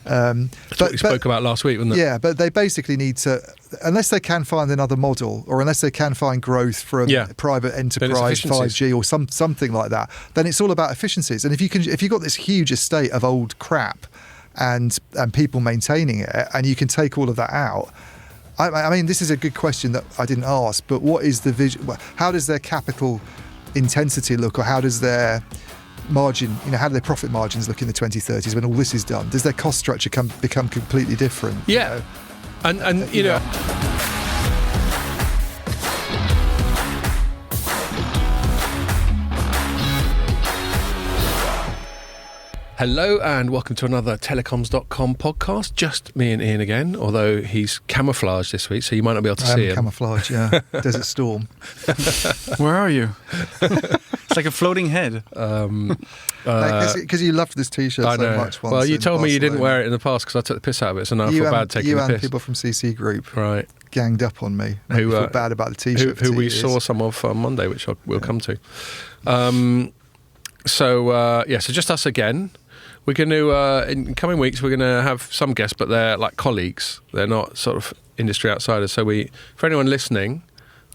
That's what we spoke about last week, wasn't it? Yeah, but they basically need to, unless they can find another model, or unless they can find growth from private enterprise 5G or something like that, then it's all about efficiencies. And if you've got this huge estate of old crap and people maintaining it, and you can take all of that out. I mean, this is a good question that I didn't ask, but what is the vision? How does their capital intensity look, or how does their margin, how do their profit margins look in the 2030s when all this is done? Does their cost structure become completely different? Yeah, and you know. Hello and welcome to another Telecoms.com podcast. Just me and Ian again, although he's camouflaged this week, so you might not be able to see him. Camouflage, yeah. Desert Storm. Where are you? It's like a floating head. Because you loved this T-shirt so much once. Well, you told me you didn't wear it in the past because I took the piss out of it, so now I feel bad taking the piss. You and people from CC Group ganged up on me. Who feel bad about the T-shirt who we saw some of on Monday, which we'll come to. So just us again. We're going to, in coming weeks, we're going to have some guests, but they're like colleagues. They're not sort of industry outsiders. So for anyone listening,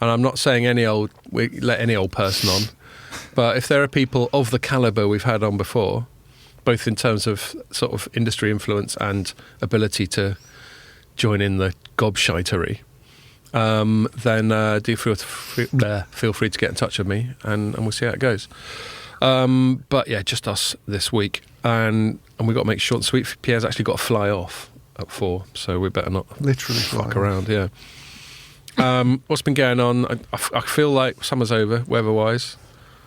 and I'm not saying we let any old person on, but if there are people of the calibre we've had on before, both in terms of sort of industry influence and ability to join in the gobshitery, then do feel free to get in touch with me, and we'll see how it goes. But yeah, just us this week, and we got to make short and sweet. Pierre's actually got to fly off at 4, so we better not literally fuck around. Yeah. What's been going on? I feel like summer's over, weather-wise.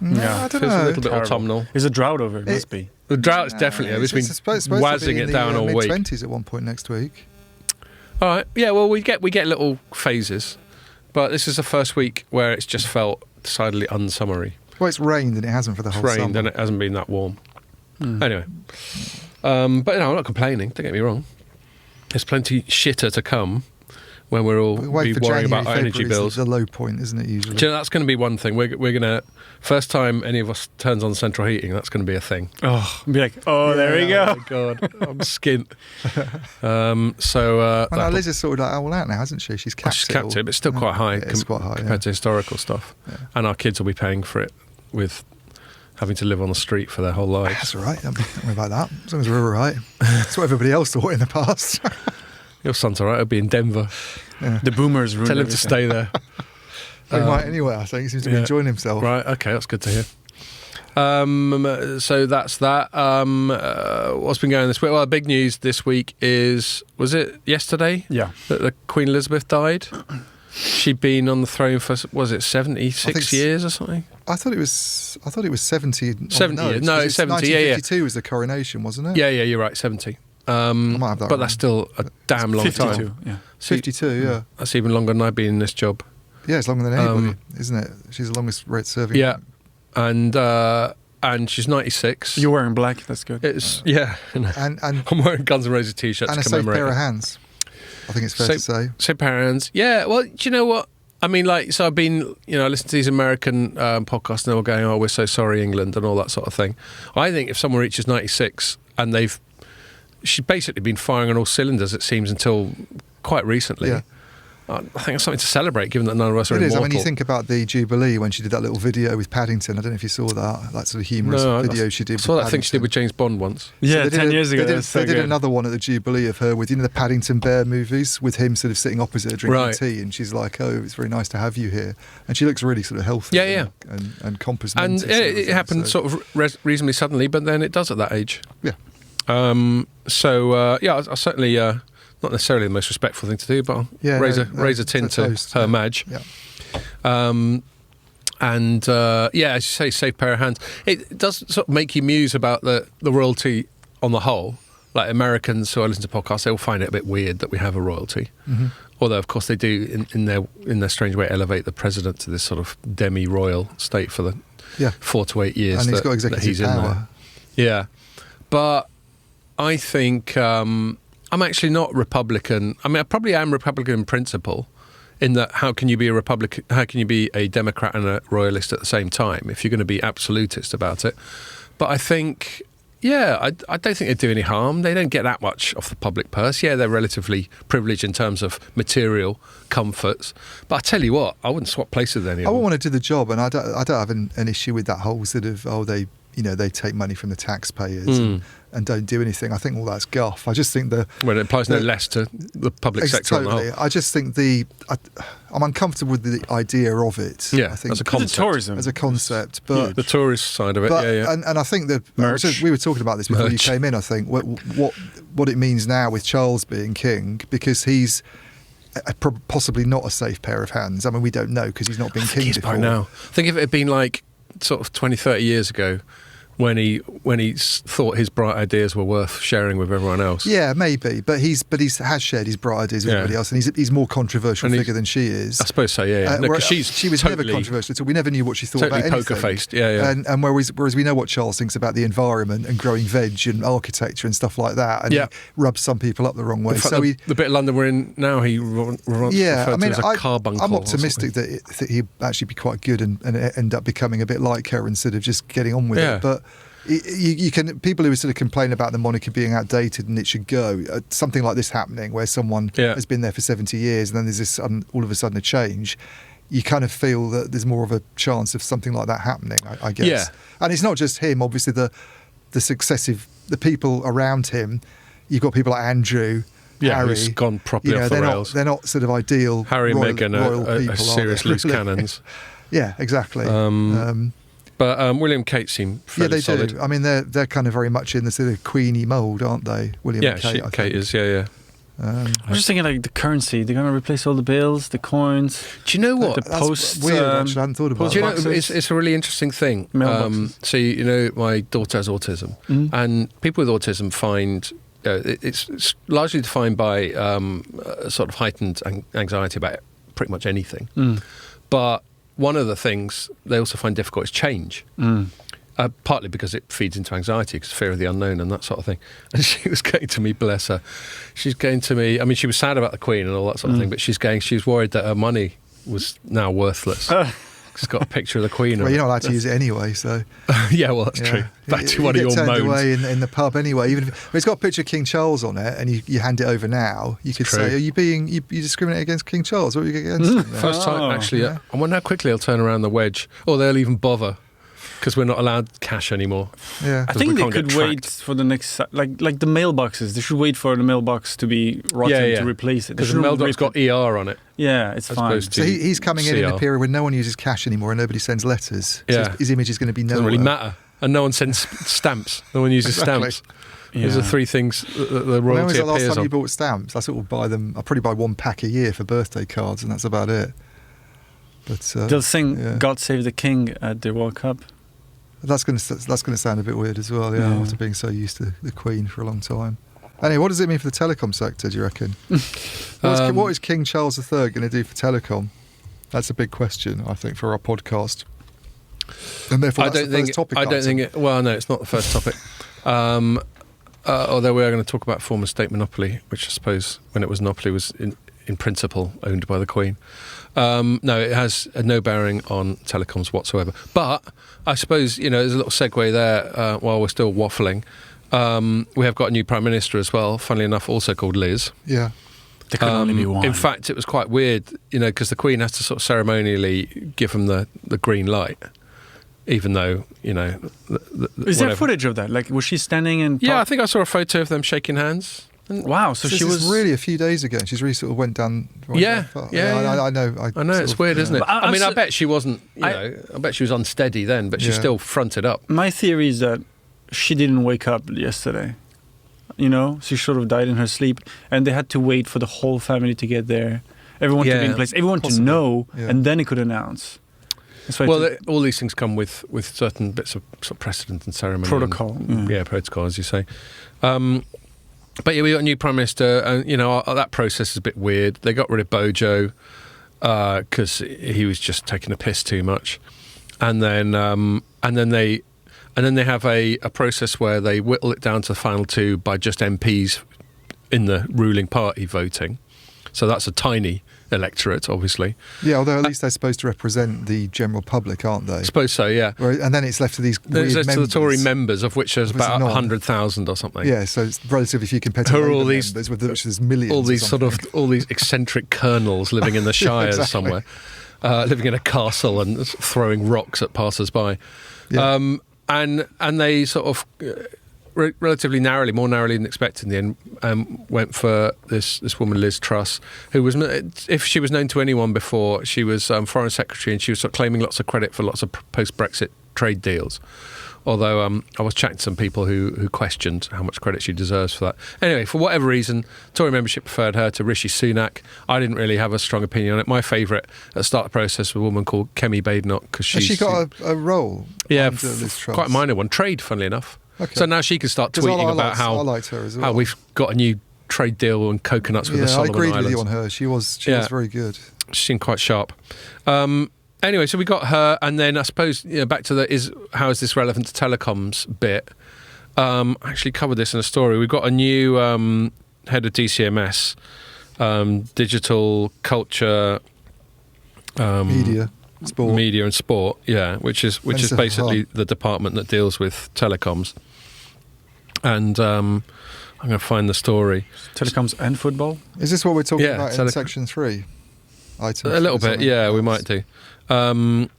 I don't feels know. a little bit autumnal. There's a drought over. It must be. The drought is definitely over. It's been wazzing it down all week. Mid-20s at one point next week. All right. Yeah. Well, we get little phases, but this is the first week where it's just felt decidedly unsummery. Well, it's rained and it hasn't for the whole summer. It's rained and it hasn't been that warm. Anyway. But no, I'm not complaining, don't get me wrong. There's plenty shitter to come when we're all worrying about our energy bills. It's the low point, isn't it, usually? Do you know, that's going to be one thing. We're going to, first time any of us turns on central heating, that's going to be a thing. Oh, be like, there we go. Oh, my God, I'm skint. Liz has sorted that all out now, hasn't she? She's capped it, but it's still quite high, quite high compared to historical stuff. Yeah. And our kids will be paying for it with having to live on the street for their whole lives. That's all right. Don't worry about that. As long as we're all right. That's what everybody else thought in the past. Your son's all right. He'll be in Denver. Yeah. The boomers ruined Tell him everything. to stay there. He might anyway, I think. He seems to be enjoying himself. Right, okay, that's good to hear. So that's that. What's been going on this week? Well, the big news this week was it yesterday? Yeah. That the Queen Elizabeth died? She'd been on the throne for, was it 76 years or something? I thought it was 70. 70 years. No, it's 70, 1952 was the coronation, wasn't it? Yeah, you're right, 70. I might have that but wrong. That's still a damn long 52, time. Yeah. 52, yeah. That's even longer than I've been in this job. Yeah, it's longer than anybody, isn't it? She's the longest serving. Yeah, and she's 96. You're wearing black. That's good. It's and I'm wearing Guns N' Roses t-shirts and to a safe commemorate pair of hands. I think it's fair to say. Safe pair of hands. Yeah. Well, do you know what? I mean, so I've been, I listen to these American podcasts and they're all going, "Oh, we're so sorry, England," and all that sort of thing. I think if someone reaches 96 and she's basically been firing on all cylinders, it seems, until quite recently. Yeah. I think it's something to celebrate, given that none of us are immortal. It is. I mean, you think about the Jubilee when she did that little video with Paddington. I don't know if you saw that sort of humorous video she did. I saw that thing she did with James Bond once. Yeah, so 10 years ago. They did another one at the Jubilee of her with, the Paddington Bear movies, with him sort of sitting opposite her drinking tea, and she's like, "Oh, it's very nice to have you here," and she looks really sort of healthy. And compass. And it happened sort of reasonably suddenly, but then it does at that age. Yeah. I certainly. Not necessarily the most respectful thing to do, but I'll raise a tin to her Madge. Yeah. As you say, safe pair of hands. It does sort of make you muse about the royalty on the whole. Like Americans who I listen to podcasts, they will find it a bit weird that we have a royalty. Mm-hmm. Although, of course, they do in their strange way elevate the president to this sort of demi-royal state for the 4 to 8 years. And he's got executive power. In there. Yeah, but I think. I'm actually not Republican. I mean, I probably am Republican in principle, in that how can you be a Republican? How can you be a Democrat and a royalist at the same time if you're going to be absolutist about it? But I think Yeah, I don't think they do any harm. They don't get that much off the public purse. Yeah, they're relatively privileged in terms of material comforts. But I tell you what, I wouldn't swap places with anyone. I wouldn't want to do the job, and I don't have an issue with that whole sort of, they take money from the taxpayers and don't do anything. I think all that's guff. I just think when it applies no less to the public sector on the whole. I just think I'm uncomfortable with the idea of it. Yeah, I think as a concept. Tourism. As a concept, but the tourist side of it. And I think that we were talking about this before you came in. I think what it means now with Charles being king, because he's possibly not a safe pair of hands. I mean, we don't know because he's not been king before. Now. I think if it had been like sort of 20, 30 years ago, when he thought his bright ideas were worth sharing with everyone else. Yeah, maybe, but he has shared his bright ideas with everybody else, and he's more controversial figure than she is. I suppose so. Yeah. Because she was totally, never controversial at all. We never knew what she thought about anything. Poker faced. Yeah. And whereas we know what Charles thinks about the environment and growing veg and architecture and stuff like that, and he rubs some people up the wrong way. So the bit of London we're in now, he referred to as a carbuncle. I'm optimistic that he'd actually be quite good and end up becoming a bit like her instead of just getting on with it. But you can, people who sort of complain about the monarchy being outdated and it should go, something like this happening where someone has been there for 70 years and then there's this all of a sudden a change, you kind of feel that there's more of a chance of something like that happening, I guess. Yeah. And it's not just him, obviously the people around him. You've got people like Andrew, Harry, who's gone properly off the rails. They're not sort of ideal Harry and Meghan people, are serious loose cannons. Yeah, exactly. But William and Kate seem fairly solid. Do. I mean, they're kind of very much in the sort of Queenie mould, aren't they? William and Kate. Yeah, Kate is. Yeah. I was just thinking, like the currency. They're going to replace all the bills, the coins. Do you know what? The post. Weird. Actually, I hadn't thought about that. It's a really interesting thing. So my daughter has autism, and people with autism find it's largely defined by sort of heightened anxiety about pretty much anything. But one of the things they also find difficult is change. Partly because it feeds into anxiety, because fear of the unknown and that sort of thing. And she was going to me, bless her. She's going to me, I mean, she was sad about the Queen and all that sort of thing, but she was worried that her money was now worthless. She's got a picture of the Queen. Well, you're not allowed to use it anyway, so... Yeah, well, that's true. Back to one of your moans. Away in the pub anyway. Even if it's got a picture of King Charles on it, and you hand it over now, you could say, "Are you discriminating against King Charles? What are you against him?" First time, actually. I wonder how quickly they'll turn around the wedge, or they'll even bother. Because we're not allowed cash anymore. Yeah, I think they could wait for the next, like the mailboxes. They should wait for the mailbox to be rotten to replace it. Because the mailbox got ER on it. Yeah, it's fine. So he's coming in a period when no one uses cash anymore and nobody sends letters. Yeah. So his image is going to be nowhere. Doesn't really matter. And no one sends stamps. No one uses stamps. Yeah. Those are three things that the royalty appears on. When was the last time you bought stamps? I sort of buy them. I probably buy one pack a year for birthday cards, and that's about it. But they'll sing "God Save the King" at the World Cup. That's going to sound a bit weird as well, after being so used to the Queen for a long time. Anyway, what does it mean for the telecom sector, do you reckon? What is King Charles III going to do for telecom? That's a big question, I think, for our podcast. And therefore, that's the first topic. I don't think it... Well, no, it's not the first topic. Although we are going to talk about former state monopoly, which I suppose, when it was monopoly, was in principle owned by the Queen. No, it has no bearing on telecoms whatsoever. But I suppose, there's a little segue there while we're still waffling. We have got a new Prime Minister as well, funnily enough, also called Liz. Yeah. There can only be one. In fact, it was quite weird, because the Queen has to sort of ceremonially give him the green light, even though, Is there footage of that? Like, was she standing and... Yeah, I think I saw a photo of them shaking hands. Wow, so she was really a few days ago. She's really sort of went down. Yeah. I know. I know it's weird, isn't it? I mean, I bet she wasn't. I bet she was unsteady then, but she still fronted up. My theory is that she didn't wake up yesterday. She sort of died in her sleep, and they had to wait for the whole family to get there, everyone to be in place, everyone to know, and then he could announce. Well, all these things come with certain bits of sort of precedent and ceremony, protocol. Protocol, as you say. But we got a new Prime Minister, and that process is a bit weird. They got rid of Bojo because he was just taking a piss too much, and then they have a process where they whittle it down to the final two by just MPs in the ruling party voting, So that's a tiny electorate, obviously. Yeah, although at least they're supposed to represent the general public, aren't they? I suppose so, yeah. And then it's left to these weird members. To the Tory members, of which there's about 100,000 or something. Yeah, so it's relatively few compared to Labour members, which there's millions. All these eccentric colonels living in the shires somewhere, living in a castle and throwing rocks at passers-by. Yeah. And they sort of relatively narrowly, more narrowly than expected in the end, went for this woman, Liz Truss, who was, if she was known to anyone before, she was Foreign Secretary, and she was sort of claiming lots of credit for lots of post-Brexit trade deals. Although I was chatting to some people who questioned how much credit she deserves for that. Anyway, for whatever reason, Tory membership preferred her to Rishi Sunak. I didn't really have a strong opinion on it. My favourite at the start of the process was a woman called Kemi Badenoch. Has she got a role? Yeah, quite a minor one. Trade, funnily enough. Okay. So now she can start tweeting about how we've got a new trade deal on coconuts with the Solomon Islands. I agreed with you on her. She was very good. She seemed quite sharp. Anyway, so we got her, and then I suppose back to how is this relevant to telecoms bit? I actually covered this in a story. We've got a new head of DCMS, digital culture, media and sport. Yeah, which is basically the department that deals with telecoms. And I'm going to find the story. Telecoms and football? Is this what we're talking about in Section 3? Items a little bit, yeah, we might do. But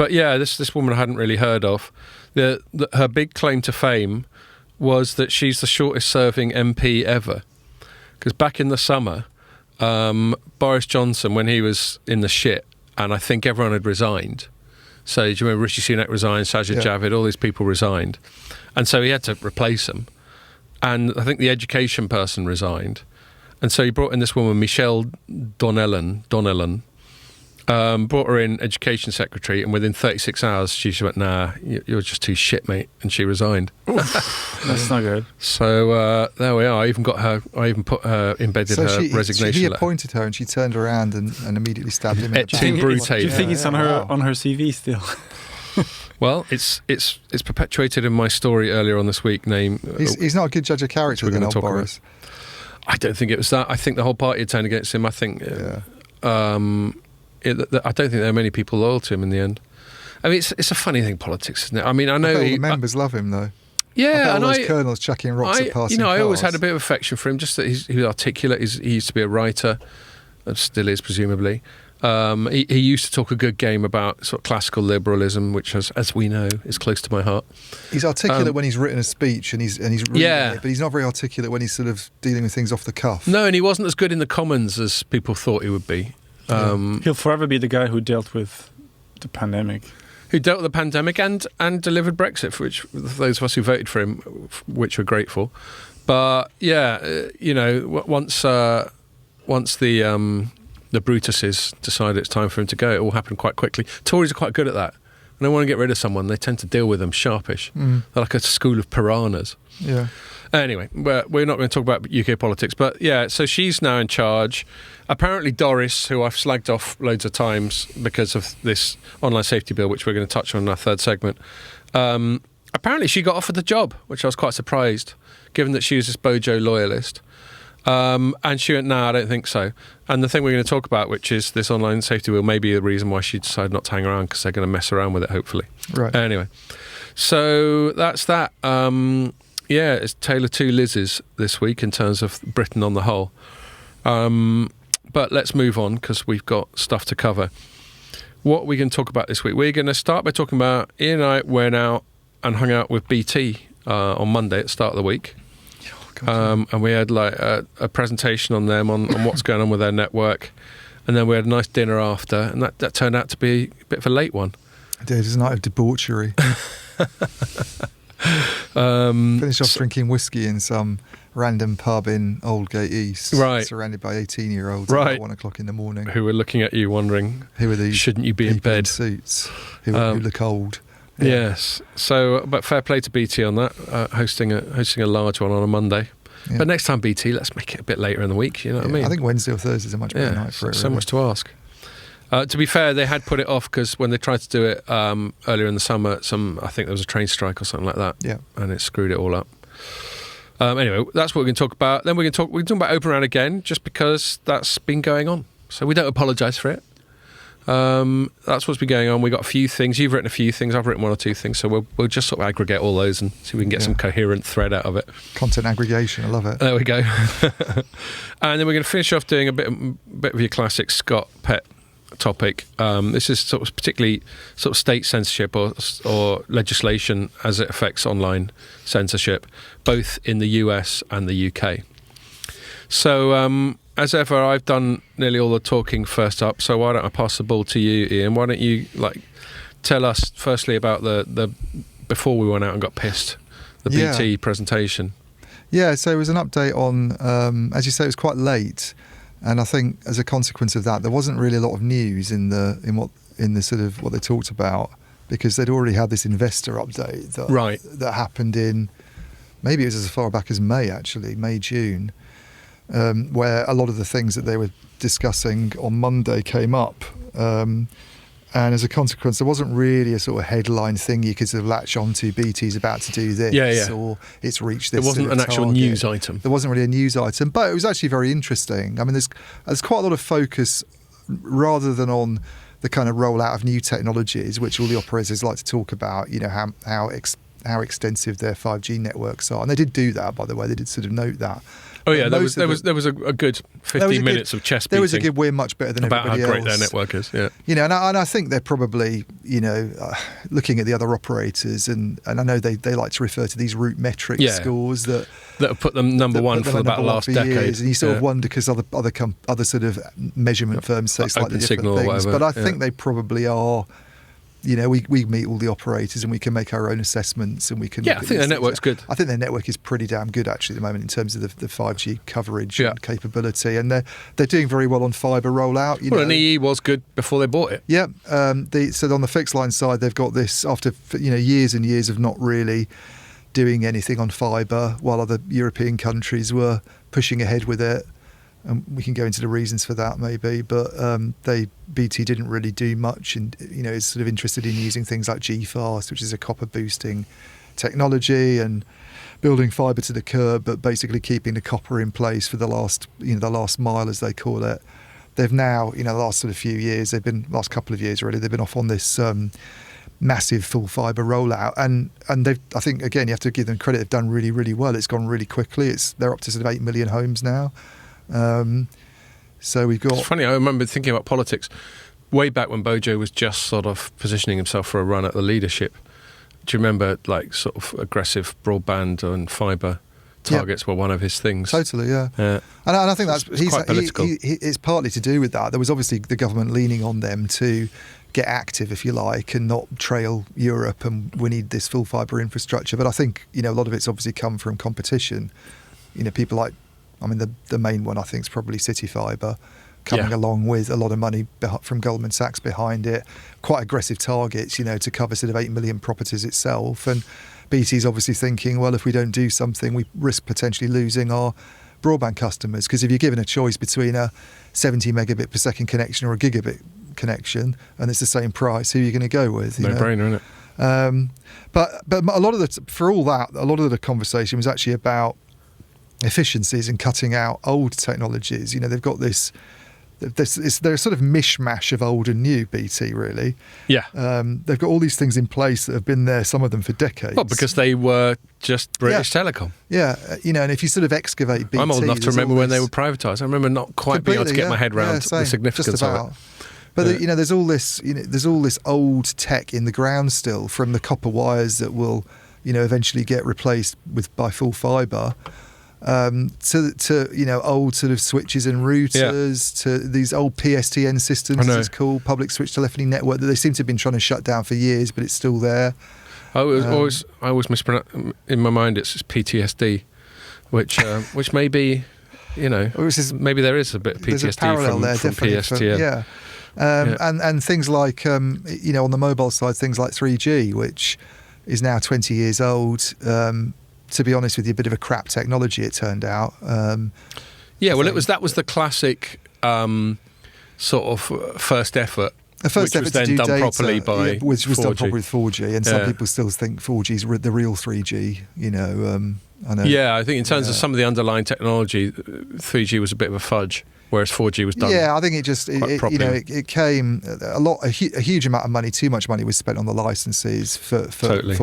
yeah, this woman I hadn't really heard of. Her big claim to fame was that she's the shortest serving MP ever. Because back in the summer, Boris Johnson, when he was in the shit, and I think everyone had resigned. So do you remember Rishi Sunak resigned, Sajid Javid, all these people resigned. And so he had to replace them. And I think the education person resigned. And so he brought in this woman, Michelle Donnellan, brought her in education secretary, and within 36 hours she went, nah, you're just too shit, mate, and she resigned. That's not good. So there we are. I even put her, embedded her resignation he letter. Appointed her, and she turned around and immediately stabbed him in the back. Do you think it's on her CV still? Well, it's perpetuated in my story earlier on this week. He's not a good judge of character, then, old Boris. I don't think it was that. I think the whole party had turned against him. I think I don't think there are many people loyal to him in the end. I mean, it's a funny thing, politics, isn't it? I mean, I know the members love him, though. Yeah, and those colonels chucking rocks at passing cars. I always had a bit of affection for him, just that he was articulate. He used to be a writer, still is, presumably. He used to talk a good game about sort of classical liberalism, which, as we know, is close to my heart. He's articulate when he's written a speech and he's reading it, but he's not very articulate when he's sort of dealing with things off the cuff. No, and he wasn't as good in the Commons as people thought he would be. He'll forever be the guy who dealt with the pandemic. Who dealt with the pandemic and delivered Brexit, for which those of us who voted for him, which we're grateful. But yeah, once the Brutuses decided it's time for him to go, it all happened quite quickly. Tories are quite good at that. When they want to get rid of someone, they tend to deal with them sharpish. They're like a school of piranhas. Yeah. Anyway, we're not going to talk about UK politics, but yeah, so she's now in charge. Apparently Doris, who I've slagged off loads of times because of this online safety bill, which we're going to touch on in our third segment, apparently she got offered the job, which I was quite surprised, given that she was this Bojo loyalist. And she went, no, I don't think so. And the thing we're going to talk about, which is this online safety bill, may be the reason why she decided not to hang around, because they're going to mess around with it, hopefully. Right. Anyway, so that's that. It's Taylor two Liz's this week in terms of Britain on the whole. But let's move on, because we've got stuff to cover. What are we going to talk about this week? We're going to start by talking about Ian and I went out and hung out with BT on Monday at the start of the week. And we had like a presentation on them on what's going on with their network, and then we had a nice dinner after, and that turned out to be a bit of a late one. It did. It was a night of debauchery. Finished off drinking whiskey in some random pub in Aldgate East, right, surrounded by 18-year-olds right, at 1 o'clock in the morning, who were looking at you wondering, who are these? Shouldn't you be in bed? In suits who look old. Yeah. Yes. So, but fair play to BT on that, hosting a large one on a Monday. Yeah. But next time, BT, let's make it a bit later in the week. You know what I mean? I think Wednesday or Thursday is a much better night for it. So much to ask. To be fair, they had put it off because when they tried to do it earlier in the summer, I think there was a train strike or something like that. Yeah. And it screwed it all up. Anyway, that's what we're going to talk about. Then we can talk about Open RAN again, just because that's been going on. So we don't apologise for it. That's what's been going on. We've got a few things. You've written a few things. I've written one or two things. So we'll just sort of aggregate all those and see if we can get some coherent thread out of it. Content aggregation. I love it. There we go. And then we're going to finish off doing a bit of your classic Scott pet topic. This is sort of particularly sort of state censorship or legislation as it affects online censorship, both in the US and the UK. So as ever, I've done nearly all the talking first up, so why don't I pass the ball to you, Ian? Why don't you tell us firstly about the before we went out and got pissed, the BT presentation. Yeah, so it was an update on, as you say, it was quite late. And I think as a consequence of that, there wasn't really a lot of news in the sort of what they talked about, because they'd already had this investor update that happened in, maybe it was as far back as May, June, where a lot of the things that they were discussing on Monday came up. And as a consequence, there wasn't really a sort of headline thing you could sort of latch onto. BT's about to do this, or it's reached this. There wasn't an actual news item. There wasn't really a news item, but it was actually very interesting. I mean, there's quite a lot of focus, rather than on the kind of rollout of new technologies, which all the operators like to talk about. You know how extensive their 5G networks are, and they did do that, by the way. They did sort of note that. Oh yeah, there was a good 15 minutes of chest beating. There was a good, we're much better than about everybody how great else. Their network is. Yeah, you know, and I think they're probably, looking at the other operators, and I know they like to refer to these root metric scores that have put them number one for about the last decade. Years, and you sort of wonder, because other sort of measurement firms say slightly different things, but I think they probably are. You know, we meet all the operators and we can make our own assessments, and we can. Yeah, I think their network's good. I think their network is pretty damn good actually at the moment in terms of the 5G coverage and capability, and they're doing very well on fibre rollout. And EE was good before they bought it. Yeah, so on the fixed line side, they've got this after years and years of not really doing anything on fibre, while other European countries were pushing ahead with it. And we can go into the reasons for that maybe, but BT didn't really do much, and is sort of interested in using things like G-Fast, which is a copper boosting technology, and building fibre to the curb, but basically keeping the copper in place for the last mile, as they call it. They've now, the last sort of few years, last couple of years really, they've been off on this massive full fibre rollout, and they've, I think, again, you have to give them credit, they've done really, really well. It's gone really quickly. They're up to sort of 8 million homes now. So we've got. It's funny. I remember thinking about politics way back when Bojo was just sort of positioning himself for a run at the leadership. Do you remember, sort of aggressive broadband and fibre targets were one of his things? Totally, yeah. And I think that's quite political. It's partly to do with that. There was obviously the government leaning on them to get active, if you like, and not trail Europe. And we need this full fibre infrastructure. But I think a lot of it's obviously come from competition. People like. I mean, the main one I think is probably City Fibre, coming along with a lot of money from Goldman Sachs behind it. Quite aggressive targets, to cover sort of 8 million properties itself. And BT's obviously thinking, well, if we don't do something, we risk potentially losing our broadband customers. Because if you're given a choice between a 70 megabit per second connection or a gigabit connection, and it's the same price, who are you going to go with? No brainer, isn't it? But a lot of the conversation was actually about efficiencies and cutting out old technologies. They've got this they're a sort of mishmash of old and new, BT, really. Yeah. They've got all these things in place that have been there, some of them for decades. Well, because they were just British Telecom. Yeah, and if you sort of excavate BT... I'm old enough to remember when they were privatised. I remember not quite being able to get my head around the significance of it. But there's all this old tech in the ground still, from the copper wires that will, eventually get replaced by full fibre. To old sort of switches and routers, to these old PSTN systems, as it's called, public switch telephony network, that they seem to have been trying to shut down for years, but it's still there. I always mispronounce in my mind. It's PTSD, which may be, maybe there is a bit of PTSD from PSTN. And things like on the mobile side, things like 3G, which is now 20 years old. To be honest with you, a bit of a crap technology, it turned out. That was the classic sort of first effort. Which was then done data, properly which was 4G. done properly with 4G, and some people still think 4G is the real 3G. I know. Yeah, I think in terms of some of the underlying technology, 3G was a bit of a fudge, whereas 4G was done. Yeah, I think it came a huge amount of money, too much money was spent on the licenses for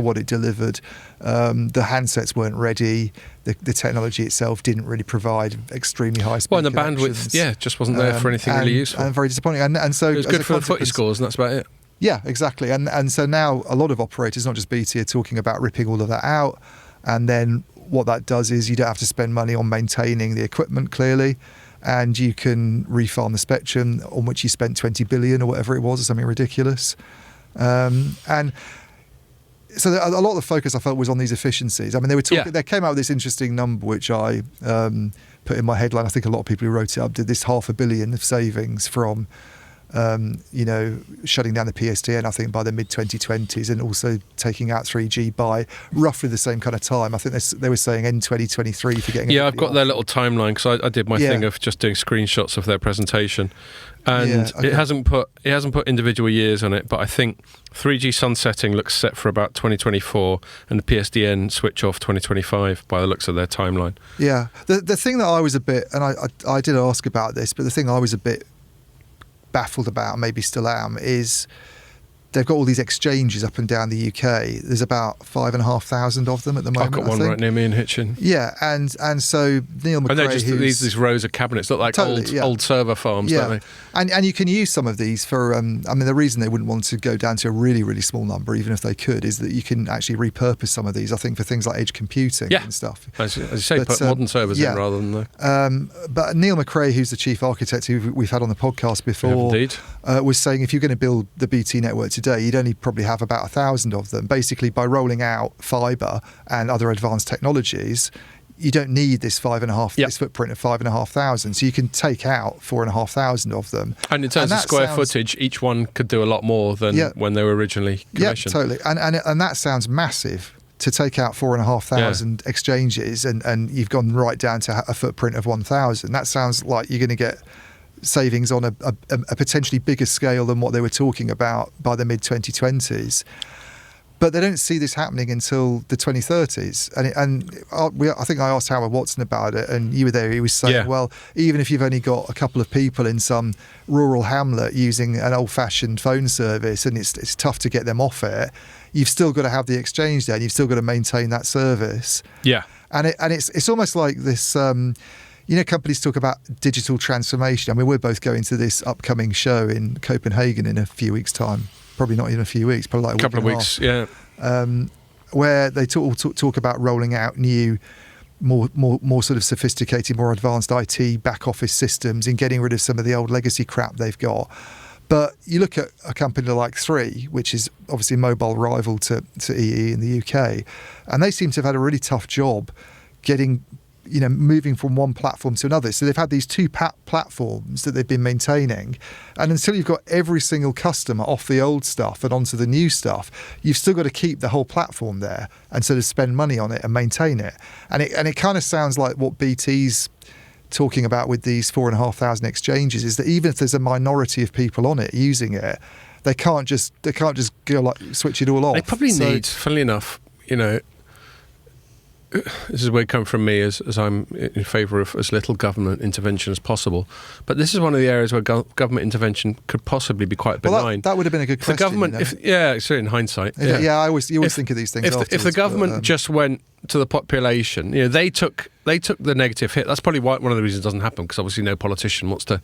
what it delivered. The handsets weren't ready. The technology itself didn't really provide extremely high speed. Well, and the bandwidth, just wasn't there for anything really useful. And very disappointing. And so it was good for the footy scores, and that's about it. Yeah, exactly. And so now a lot of operators, not just BT, are talking about ripping all of that out. And then what that does is you don't have to spend money on maintaining the equipment, clearly, and you can refarm the spectrum on which you spent 20 billion or whatever it was, or something ridiculous. And so a lot of the focus I felt was on these efficiencies. I mean, they were talking. They came out with this interesting number, which I put in my headline. I think a lot of people who wrote it up did this $500 million of savings from shutting down the PSTN, I think, by the mid-2020s, and also taking out 3G by roughly the same kind of time. I think they were saying end 2023 for getting. Yeah, I've got their little timeline, because I did my thing of just doing screenshots of their presentation, and it hasn't put individual years on it, but I think 3G sunsetting looks set for about 2024, and the PSTN switch off 2025 by the looks of their timeline. Yeah, the thing that I was a bit, and I did ask about this, but the thing I was a bit baffled about, maybe still am, is they've got all these exchanges up and down the UK. There's about 5,500 of them at the moment. I've got one right near me in Hitchin. Yeah, and so Neil McRae, and they're just these rows of cabinets look like old server farms, don't they? And you can use some of these for. The reason they wouldn't want to go down to a really, really small number, even if they could, is that you can actually repurpose some of these. I think for things like edge computing and stuff. As you say, put modern servers in rather than but Neil McRae, who's the chief architect, who we've had on the podcast before, was saying if you're going to build the BT network today, you'd only probably have about 1,000 of them. Basically, by rolling out fibre and other advanced technologies, you don't need this this footprint of 5,500. So you can take out 4,500 of them. And in terms of square footage, each one could do a lot more than when they were originally commissioned. Yeah, totally. And that sounds massive, to take out 4,500 exchanges, and you've gone right down to a footprint of 1,000. That sounds like you're going to get savings on a potentially bigger scale than what they were talking about by the mid-2020s. But they don't see this happening until the 2030s. I think I asked Howard Watson about it, and you were there. He was saying, well, even if you've only got a couple of people in some rural hamlet using an old-fashioned phone service, and it's tough to get them off it, you've still got to have the exchange there, and you've still got to maintain that service. Yeah. And it's almost like this... companies talk about digital transformation. I mean, we're both going to this upcoming show in Copenhagen in a few weeks' time. Probably not even a few weeks, probably like a couple of weeks, where they talk about rolling out new, more sort of sophisticated, more advanced IT back office systems and getting rid of some of the old legacy crap they've got. But you look at a company like Three, which is obviously a mobile rival to EE in the UK, and they seem to have had a really tough job getting, moving from one platform to another. So they've had these two platforms that they've been maintaining. And until you've got every single customer off the old stuff and onto the new stuff, you've still got to keep the whole platform there and sort of spend money on it and maintain it. And it kind of sounds like what BT's talking about with these 4,500 exchanges, is that even if there's a minority of people on it using it, they can't just go switch it all off. They probably need, funnily enough, this is where it comes from me, as I'm in favour of as little government intervention as possible. But this is one of the areas where government intervention could possibly be quite benign. Well, that would have been a good question. The government, in hindsight. You always think of these things if the government just went to the population, they took the negative hit. That's probably one of the reasons it doesn't happen, because obviously no politician wants to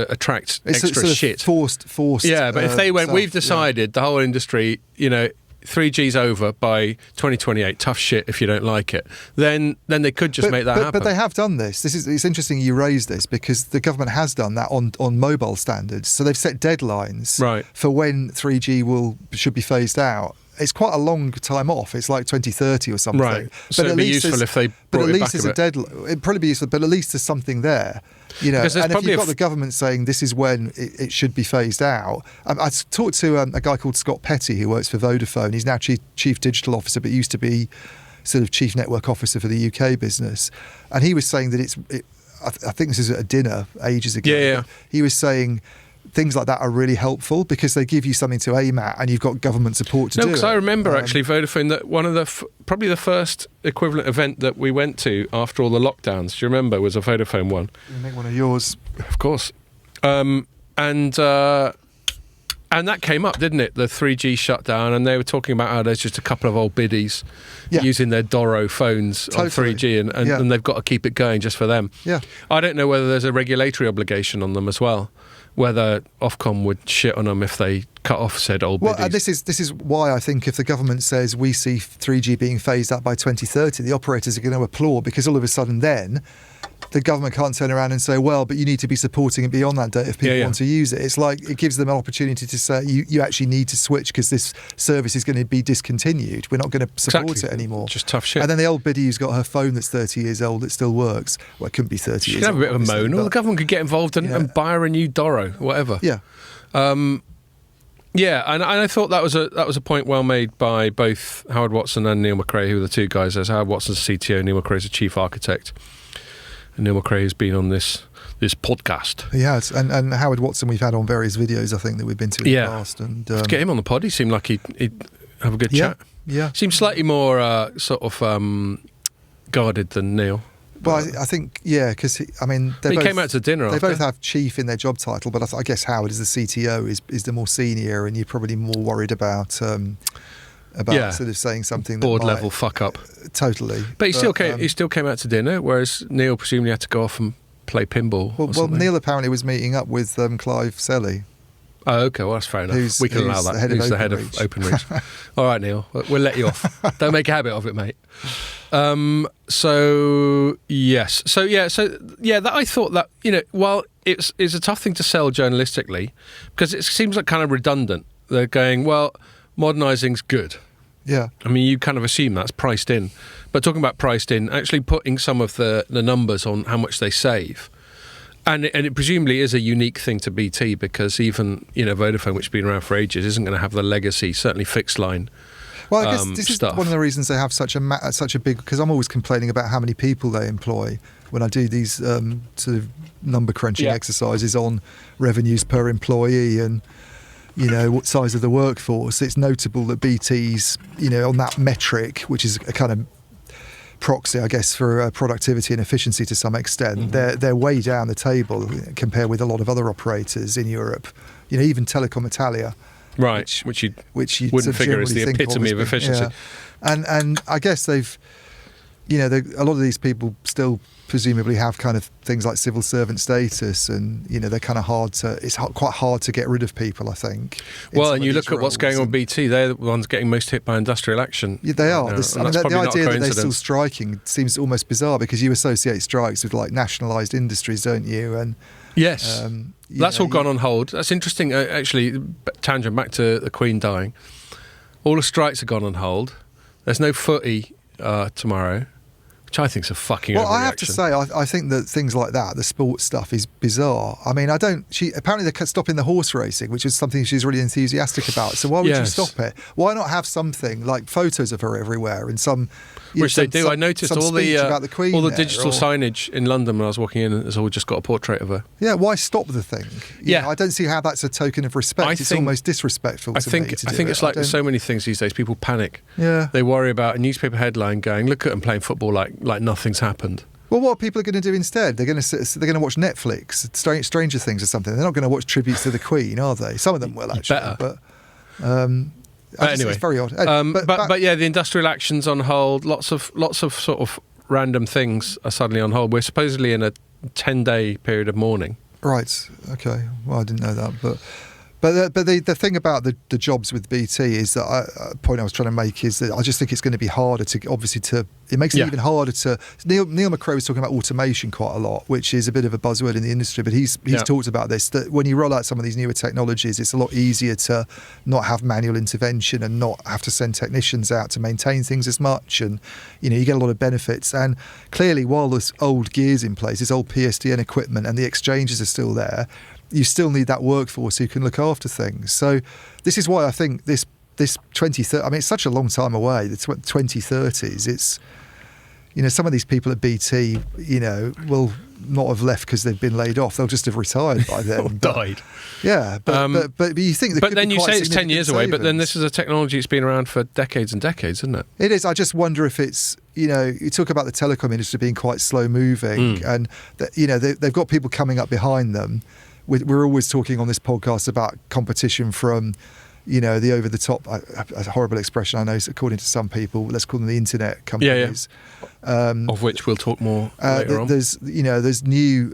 attract extra shit. Forced. Yeah, but if they went, we've decided the whole industry, 3G's over by 2028, tough shit if you don't like it, then they could just make that happen. But they have done this. It's interesting you raise this, because the government has done that on mobile standards. So they've set deadlines for when 3G should be phased out. It's quite a long time off. It's like 2030 or something. Right. So it'd be useful if they brought it back a bit. It'd probably be useful, but at least there's something there. And if you've got the government saying this is when it should be phased out. I talked to a guy called Scott Petty, who works for Vodafone. He's now chief digital officer, but used to be sort of chief network officer for the UK business. And he was saying that I think this is at a dinner ages ago. Yeah. He was saying things like that are really helpful because they give you something to aim at, and you've got government support to do it. No, because I remember actually Vodafone, that one of the probably the first equivalent event that we went to after all the lockdowns. Do you remember? Was a Vodafone one. You make one of yours, of course. And that came up, didn't it? The 3G shutdown, and they were talking about how there's just a couple of old biddies using their Doro phones on 3G, and they've got to keep it going just for them. Yeah, I don't know whether there's a regulatory obligation on them as well, whether Ofcom would shit on them if they cut off said old biddies. Well, this is why I think if the government says we see 3G being phased out by 2030, the operators are going to applaud, because all of a sudden then the government can't turn around and say, well, but you need to be supporting it beyond that date if people want to use it. It's like it gives them an opportunity to say you actually need to switch because this service is going to be discontinued. We're not going to support it anymore. Just tough shit. And then the old biddy who's got her phone that's 30 years old that still works. Well, it couldn't be 30 years old. She'd have a bit of a moan. Or the government could get involved and buy her a new Doro, whatever. Yeah. And I thought that was a point well made by both Howard Watson and Neil McRae, who are the two guys. There's Howard Watson's CTO, Neil McRae's the chief architect. And Neil McRae has been on this podcast. He has, and Howard Watson we've had on various videos, I think, that we've been to in the past. And to get him on the pod, he seemed like he'd have a good chat. Yeah, seemed slightly more guarded than Neil. Well, I think, because he came out to dinner. They both have chief in their job title, but I guess Howard, as the CTO, is the more senior, and you're probably more worried about sort of saying something that board level fuck up. Totally. But he still came out to dinner, whereas Neil presumably had to go off and play pinball. Well, Neil apparently was meeting up with Clive Selley. Oh, okay, well, that's fair enough. We can allow that. Who's the head of Openreach? All right, Neil, we'll let you off. Don't make a habit of it, mate. So that I thought that, while it's a tough thing to sell journalistically, because it seems like kind of redundant. They're going, well, modernising's good. Yeah. I mean, you kind of assume that's priced in. But talking about priced in, actually putting some of the numbers on how much they save. And it presumably is a unique thing to BT, because even, Vodafone, which has been around for ages, isn't going to have the legacy, certainly fixed line. Well, I guess this is one of the reasons they have such a big, because I'm always complaining about how many people they employ when I do these sort of number crunching exercises on revenues per employee and, what size of the workforce. It's notable that BT's, on that metric, which is a kind of proxy, I guess, for productivity and efficiency to some extent, they're way down the table compared with a lot of other operators in Europe. Even Telecom Italia. Right, which you wouldn't figure is the epitome of efficiency. Yeah. And I guess they've, a lot of these people still presumably have kind of things like civil servant status, and they're kind of it's quite hard to get rid of people, I think. Well, and you look at what's going on with BT, they're the ones getting most hit by industrial action. Yeah, they are. The idea that they're still striking seems almost bizarre, because you associate strikes with like nationalised industries, don't you? And yes. That's all gone on hold. That's interesting, actually, tangent back to the Queen dying. All the strikes have gone on hold. There's no footy tomorrow, which I think is a fucking overreaction. I have to say, I think that things like that, the sports stuff, is bizarre. I mean, apparently they're stopping the horse racing, which is something she's really enthusiastic about. So why would you stop it? Why not have something like photos of her everywhere and some... Which they do. I noticed all the Queen, all the digital signage in London when I was walking in, it's all just got a portrait of her. Yeah, why stop the thing? I don't see how that's a token of respect. It's almost disrespectful to me. I think it's like so many things these days. People panic. Yeah. They worry about a newspaper headline going, look at them playing football like nothing's happened. Well, what are people going to do instead? They're going to watch Netflix, Stranger Things or something. They're not going to watch tributes to the Queen, are they? Some of them will, actually. Better. But anyway, it's very odd. But yeah, the industrial action's on hold. Lots of sort of random things are suddenly on hold. We're supposedly in a 10-day period of mourning. Right. Okay. Well, I didn't know that, but the thing about the jobs with BT is that point I was trying to make is that I just think it's going to be harder to it makes it even harder to. Neil McRae was talking about automation quite a lot, which is a bit of a buzzword in the industry, but he's talked about this, that when you roll out some of these newer technologies, it's a lot easier to not have manual intervention and not have to send technicians out to maintain things as much, and you get a lot of benefits. And clearly, while there's old gears in place, there's old PSTN equipment and the exchanges are still there, you still need that workforce who can look after things. So this is why I think this 2030, I mean, it's such a long time away, the 2030s. It's, some of these people at BT, will not have left because they've been laid off. They'll just have retired by then. Or died. Yeah, but you think but then you say it's 10 years away, but then this is a technology that's been around for decades and decades, isn't it? It is. I just wonder if it's, you talk about the telecom industry being quite slow moving, and that, they've got people coming up behind them. We're always talking on this podcast about competition from, the over the top, a horrible expression I know, according to some people, let's call them the internet companies. Yeah. Of which we'll talk more later on. There's new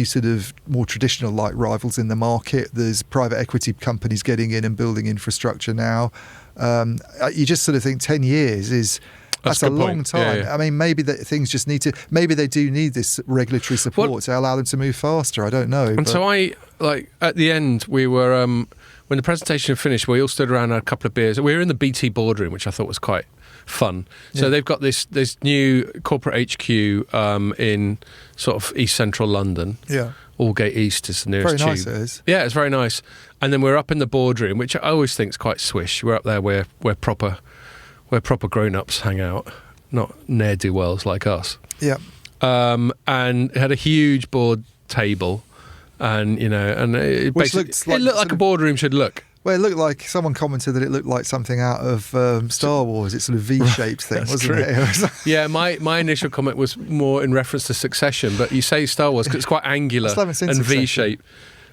sort of more traditional like rivals in the market. There's private equity companies getting in and building infrastructure now. You just sort of think 10 years is. That's a long time. Yeah. I mean, maybe things just need to. Maybe they do need this regulatory support to allow them to move faster. I don't know. And so at the end, we were when the presentation finished, we all stood around and had a couple of beers. We were in the BT boardroom, which I thought was quite fun. So they've got this new corporate HQ in sort of East Central London. Yeah. Aldgate East is the nearest very tube. Nice it is. Yeah, it's very nice. And then we're up in the boardroom, which I always think is quite swish. We're up there where proper grown-ups hang out, not ne'er-do-wells like us. Yeah. And it had a huge board table, and it looked like a boardroom should look. Well, it looked like someone commented that it looked like something out of Star Wars. It's sort of V-shaped thing, wasn't it? Yeah, my initial comment was more in reference to Succession, but you say Star Wars because it's quite angular and V-shaped.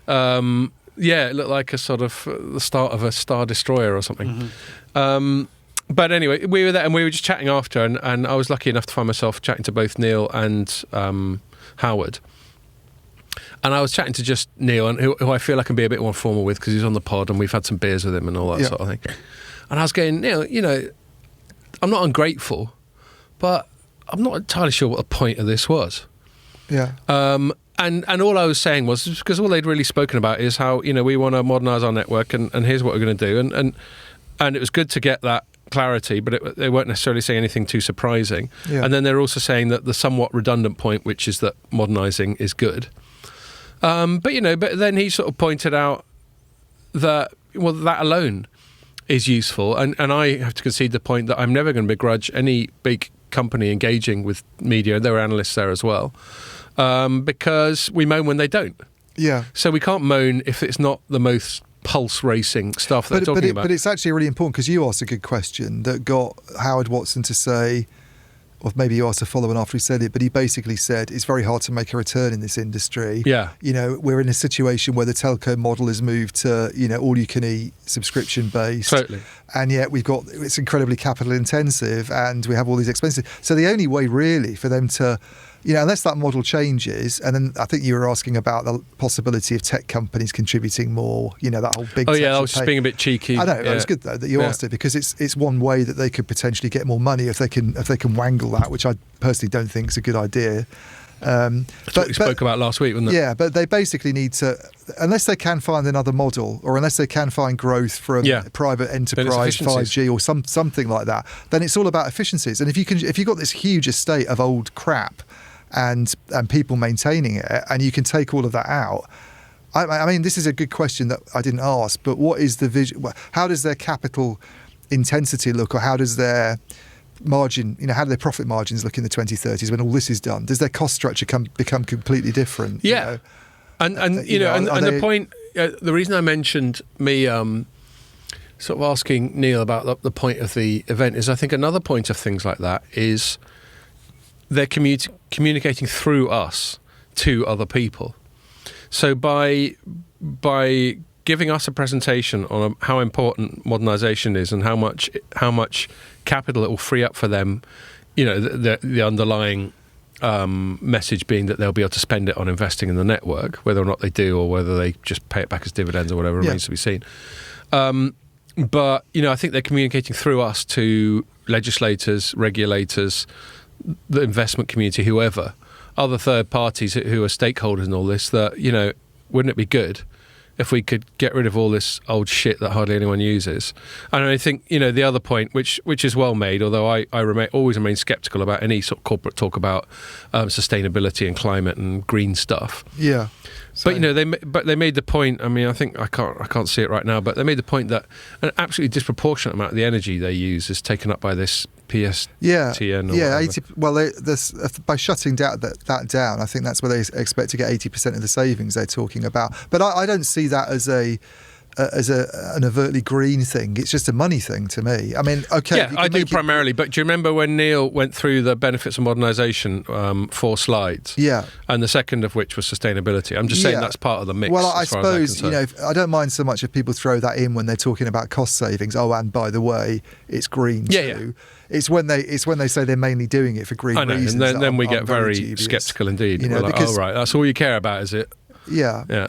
Yeah, it looked like a sort of the start of a Star Destroyer or something. Mm-hmm. But anyway, we were there and we were just chatting after, and I was lucky enough to find myself chatting to both Neil and Howard. And I was chatting to just Neil, and who I feel I can be a bit more formal with because he's on the pod and we've had some beers with him and all that sort of thing. And I was going, Neil, I'm not ungrateful, but I'm not entirely sure what the point of this was. Yeah. And all I was saying was, because all they'd really spoken about is how, we want to modernise our network and here's what we're going to do. And it was good to get that clarity, but they weren't necessarily saying anything too surprising. Yeah. And then they're also saying that the somewhat redundant point, which is that modernising is good. But then he sort of pointed out that, that alone is useful. And I have to concede the point that I'm never going to begrudge any big company engaging with media. There were analysts there as well, because we moan when they don't. Yeah. So we can't moan if it's not the most pulse racing stuff that they're talking about. But it's actually really important because you asked a good question that got Howard Watson to say, or maybe you asked a follow-on after he said it, but he basically said it's very hard to make a return in this industry. Yeah. We're in a situation where the telco model has moved to, all-you-can-eat subscription-based. Totally. And yet it's incredibly capital intensive and we have all these expenses. So the only way really for them to, unless that model changes, and then I think you were asking about the possibility of tech companies contributing more, that whole big... Oh yeah, I was just being a bit cheeky. I know, it was good though that you asked it, because it's one way that they could potentially get more money if they can wangle that, which I personally don't think is a good idea. That's what we spoke about last week, wasn't it? Yeah, but they basically need to, unless they can find another model, or unless they can find growth from private enterprise 5G or something like that, then it's all about efficiencies. And if you've got this huge estate of old crap and people maintaining it, and you can take all of that out. I mean, this is a good question that I didn't ask, but what is the vision? How does their capital intensity look, or how does their margin, how do their profit margins look in the 2030s when all this is done? Does their cost structure become completely different? Yeah, and the point, the reason I mentioned me sort of asking Neil about the point of the event is I think another point of things like that is they're communicating through us to other people. So by giving us a presentation on how important modernisation is and how much capital it will free up for them, the underlying message being that they'll be able to spend it on investing in the network, whether or not they do or whether they just pay it back as dividends or whatever remains to be seen. But I think they're communicating through us to legislators, regulators, the investment community, whoever, other third parties who are stakeholders in all this, that, wouldn't it be good if we could get rid of all this old shit that hardly anyone uses? And I think, the other point, which is well made, although I always remain sceptical about any sort of corporate talk about sustainability and climate and green stuff. Yeah. But they made the point. I mean, I think I can't see it right now, but they made the point that an absolutely disproportionate amount of the energy they use is taken up by this PSTN. Yeah, 80. Well, by shutting that down, I think that's where they expect to get 80% of the savings they're talking about. But I don't see that as an overtly green thing. It's just a money thing to me. I mean, okay. Yeah, I do primarily. But do you remember when Neil went through the benefits of modernisation, 4 slides? Yeah. And the second of which was sustainability. I'm just saying that's part of the mix. Well, I suppose, I don't mind so much if people throw that in when they're talking about cost savings. Oh, and by the way, it's green too. Yeah. It's when they say they're mainly doing it for green reasons. And then we get very sceptical indeed. We're like, oh, right, that's all you care about, is it? Yeah. Yeah.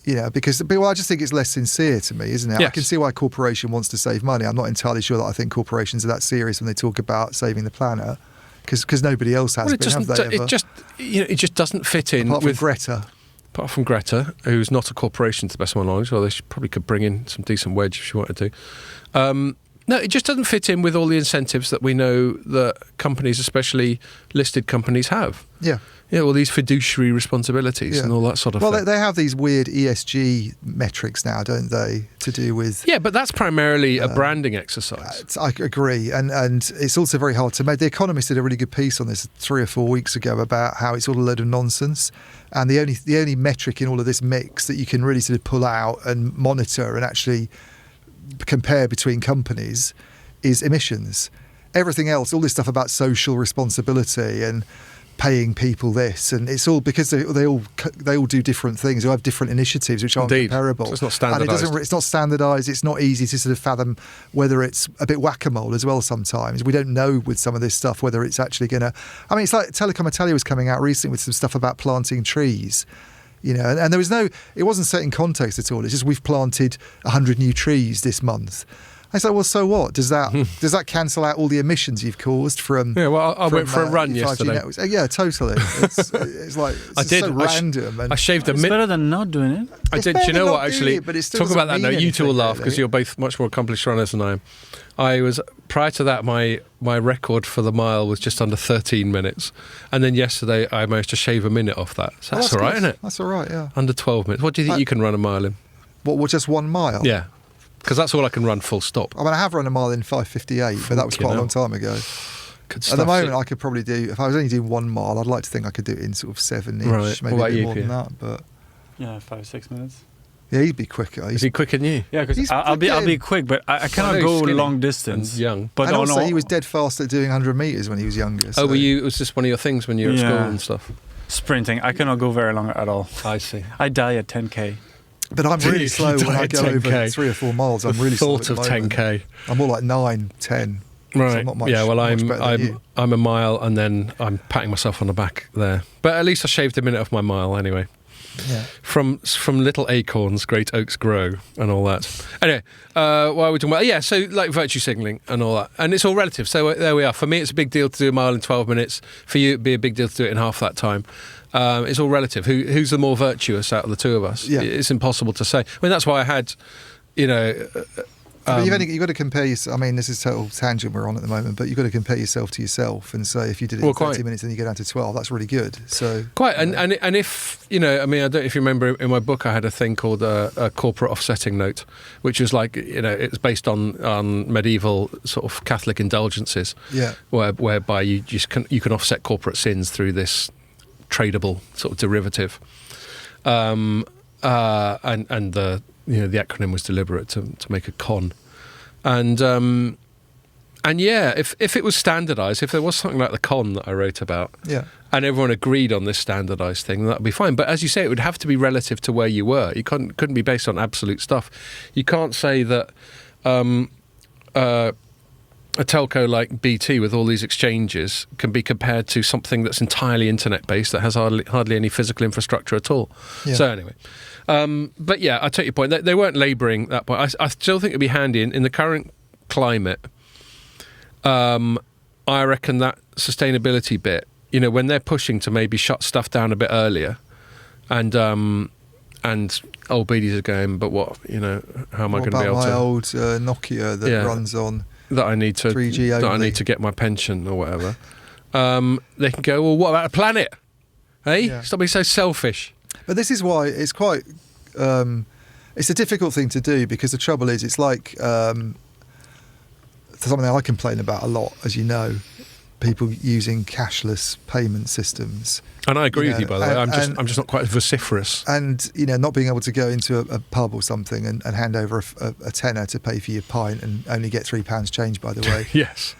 Yeah, because I just think it's less sincere to me, isn't it? Yes. I can see why a corporation wants to save money. I'm not entirely sure that I think corporations are that serious when they talk about saving the planet, because nobody else has been, have they ever? It just doesn't fit in apart with from Greta. Apart from Greta, who's not a corporation to the best of my knowledge, although she probably could bring in some decent wedge if she wanted to. No, it just doesn't fit in with all the incentives that we know that companies, especially listed companies, have. Yeah. Yeah, all these fiduciary responsibilities and all that sort of thing. Well, they have these weird ESG metrics now, don't they, to do with... Yeah, but that's primarily a branding exercise. I agree, and it's also very hard to make. The Economist did a really good piece on this 3 or 4 weeks ago about how it's all a load of nonsense, and the only metric in all of this mix that you can really sort of pull out and monitor and actually compare between companies is emissions. Everything else, all this stuff about social responsibility and paying people this, and it's all because they all do different things. They have different initiatives which aren't comparable. So it's not standardised. And it's not standardised. It's not easy to sort of fathom whether it's a bit whack-a-mole as well. Sometimes we don't know with some of this stuff whether it's actually going to. I mean, it's like Telecom Italia was coming out recently with some stuff about planting trees. And there was it wasn't set in context at all. It's just we've planted 100 new trees this month. I said, well, so what? Does that cancel out all the emissions you've caused from? Yeah, well, I went for a run yesterday. Yeah, totally. It's like so random. I shaved a It's better than not doing it. I did. Do you know what? Actually, but talk about that. No, you two will laugh because you're both much more accomplished runners than I am. I was prior to that. My record for the mile was just under 13 minutes, and then yesterday I managed to shave a minute off that. So that's all right, isn't it? That's all right. Yeah. Under 12 minutes. What do you think you can run a mile in? What? Just 1 mile? Yeah. Because that's all I can run full stop. I mean, I have run a mile in 5:58, but that was quite a long time ago. At the moment, I could probably do, if I was only doing 1 mile, I'd like to think I could do it in sort of 7-ish, maybe a bit more than that. But 5-6 minutes. Yeah, he'd be quicker. Is he quicker than you? Yeah, because I'll be quick, but I cannot go long distance. And young. But also, he was dead fast at doing 100 metres when he was younger. So. Oh, it was just one of your things when you were at school and stuff? Sprinting. I cannot go very long at all. I see. I die at 10k. But I'm really slow when I go 10K. over 3 or 4 miles. I'm really slow. Thought of 10k. I'm more like 9, 10. Right. So I'm not much, yeah. Well, I'm a mile, and then I'm patting myself on the back there. But at least I shaved a minute off my mile anyway. Yeah. From little acorns, great oaks grow, and all that. Anyway, what are we talking about? Yeah. So like virtue signalling and all that, and it's all relative. So there we are. For me, it's a big deal to do a mile in 12 minutes. For you, it'd be a big deal to do it in half that time. It's all relative. Who's the more virtuous out of the two of us? Yeah. It's impossible to say. I mean, that's why I had, but you've got to compare yourself. I mean, this is total tangent we're on at the moment, but you've got to compare yourself to yourself and say if you did it in 30 minutes and you go down to 12, that's really good. So quite, and if I mean, I don't know if you remember in my book, I had a thing called a corporate offsetting note, which was like it's based on medieval sort of Catholic indulgences, whereby you can offset corporate sins through this tradable sort of derivative, and the the acronym was deliberate to make a con, and yeah, if it was standardised, if there was something like the con that I wrote about, and everyone agreed on this standardised thing, that'd be fine. But as you say, it would have to be relative to where you were. You couldn't be based on absolute stuff. You can't say that a telco like BT with all these exchanges can be compared to something that's entirely internet-based that has hardly any physical infrastructure at all. Yeah. So anyway, but yeah, I take your point. They weren't labouring that point. I still think it'd be handy in the current climate. I reckon that sustainability bit, when they're pushing to maybe shut stuff down a bit earlier, and old BDs are going, but what, how am I going to be able to... my old Nokia that runs on... that I need to 3G only. That I need to get my pension or whatever. They can go, well, what about the planet? Hey, stop being so selfish. But this is why it's quite it's a difficult thing to do, because the trouble is it's like something I complain about a lot, as you know, people using cashless payment systems. And I agree with you, by the way. I'm just not quite as vociferous. And, not being able to go into a pub or something and hand over a tenner to pay for your pint and only get £3 change, by the way. Yes.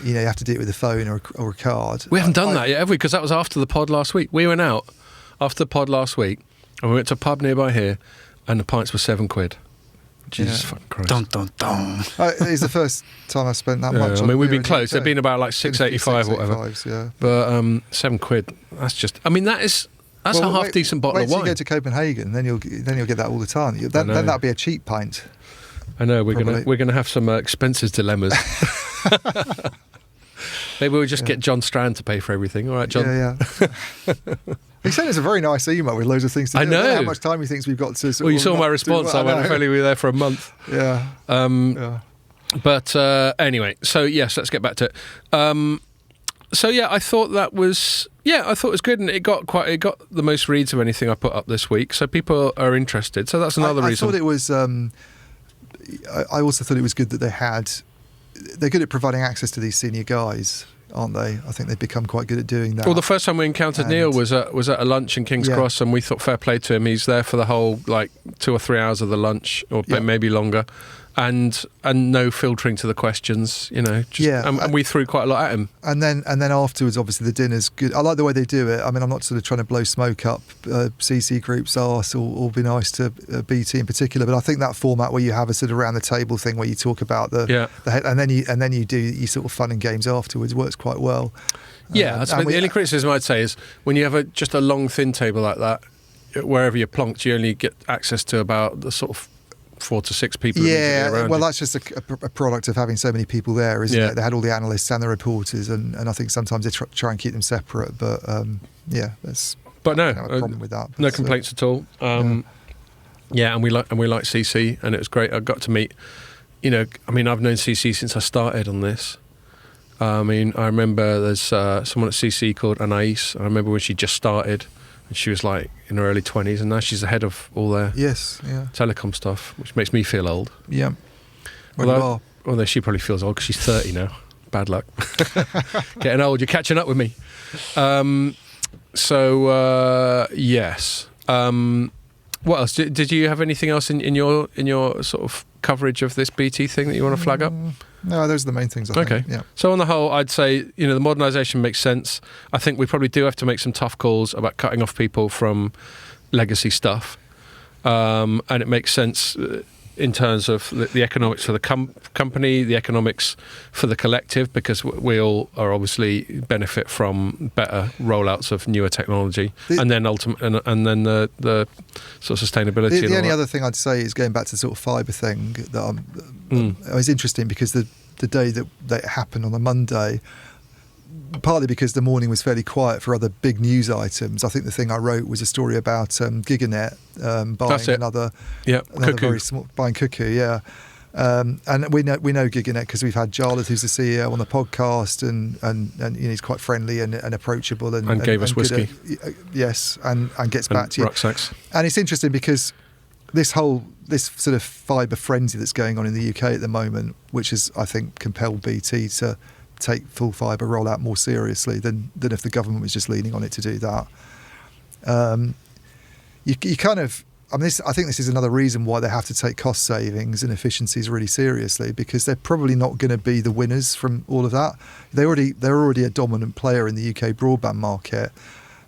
You have to do it with a phone or a card. We haven't done that yet, have we? Because that was after the pod last week. We went out after the pod last week and we went to a pub nearby here and the pints were £7. Jesus fucking Christ. Dun, dun, dun. It's the first time I've spent that much. I mean, we've been close. They've been about like £6.85 or whatever. Yeah. But £7, that's just... I mean, that's a half-decent bottle of wine. Wait till you go to Copenhagen, then you'll get that all the time. Then that'll be a cheap pint. I know, we're gonna have some expenses dilemmas. Maybe we'll just get John Strand to pay for everything. All right, John? Yeah. He sent us a very nice email with loads of things to do. I know. I don't know how much time he thinks we've got to... Well, you saw my response. I went, if only we were there for a month. Yeah. But anyway, so yes, let's get back to it. So yeah, I thought that was... Yeah, I thought it was good, and it got the most reads of anything I put up this week, so people are interested. So that's another reason. I thought it was... I also thought it was good that they're good at providing access to these senior guys, aren't they? I think they've become quite good at doing that. Well, the first time we encountered Neil was at a lunch in King's Cross, and we thought fair play to him. He's there for the whole 2 or 3 hours of the lunch, or maybe longer, and no filtering to the questions, and we threw quite a lot at him. And then afterwards, obviously the dinner's good. I like the way they do it. I mean, I'm not sort of trying to blow smoke up CC Group's arse or be nice to BT in particular, but I think that format where you have a sort of around the table thing where you talk about the head, and then you do your sort of fun and games afterwards works quite well. Yeah, the only criticism I'd say is when you have just a long thin table like that, wherever you're plonked, you only get access to about the sort of 4 to 6 people. Yeah, well, that's just a product of having so many people there, isn't it? They had all the analysts and the reporters, and I think sometimes they try and keep them separate. But that's no problem with that. No complaints at all. And we like CC, and it was great. I got to meet. I've known CC since I started on this. I remember there's someone at CC called Anais. I remember when she just started. And she was like in her early 20s, and now she's the head of all their telecom stuff, which makes me feel old. Yeah. Although she probably feels old because she's 30 now. Bad luck. Getting old, you're catching up with me. Yes. What else? Did you have anything else in your sort of coverage of this BT thing that you want to flag up? No, those are the main things, I think. Okay. Yeah. So on the whole, I'd say, the modernisation makes sense. I think we probably do have to make some tough calls about cutting off people from legacy stuff. And it makes sense in terms of the economics for the company, the economics for the collective, because we all are obviously benefit from better rollouts of newer technology, and then the sort of sustainability. The only other thing I'd say is going back to the sort of fibre thing that it was interesting because the day that it happened on a Monday, partly because the morning was fairly quiet for other big news items. I think the thing I wrote was a story about Giganet buying another Cuckoo. very small, buying Cuckoo, yeah. And we know Giganet because we've had Jarlath, who's the CEO, on the podcast, and he's quite friendly and approachable, and gave us whiskey. Yes, and gets back to you. Rucksacks. And it's interesting because this sort of fibre frenzy that's going on in the UK at the moment, which has, I think, compelled BT to take full fibre rollout more seriously than if the government was just leaning on it to do that. You kind of... I think this is another reason why they have to take cost savings and efficiencies really seriously, because they're probably not going to be the winners from all of that. They're already a dominant player in the UK broadband market,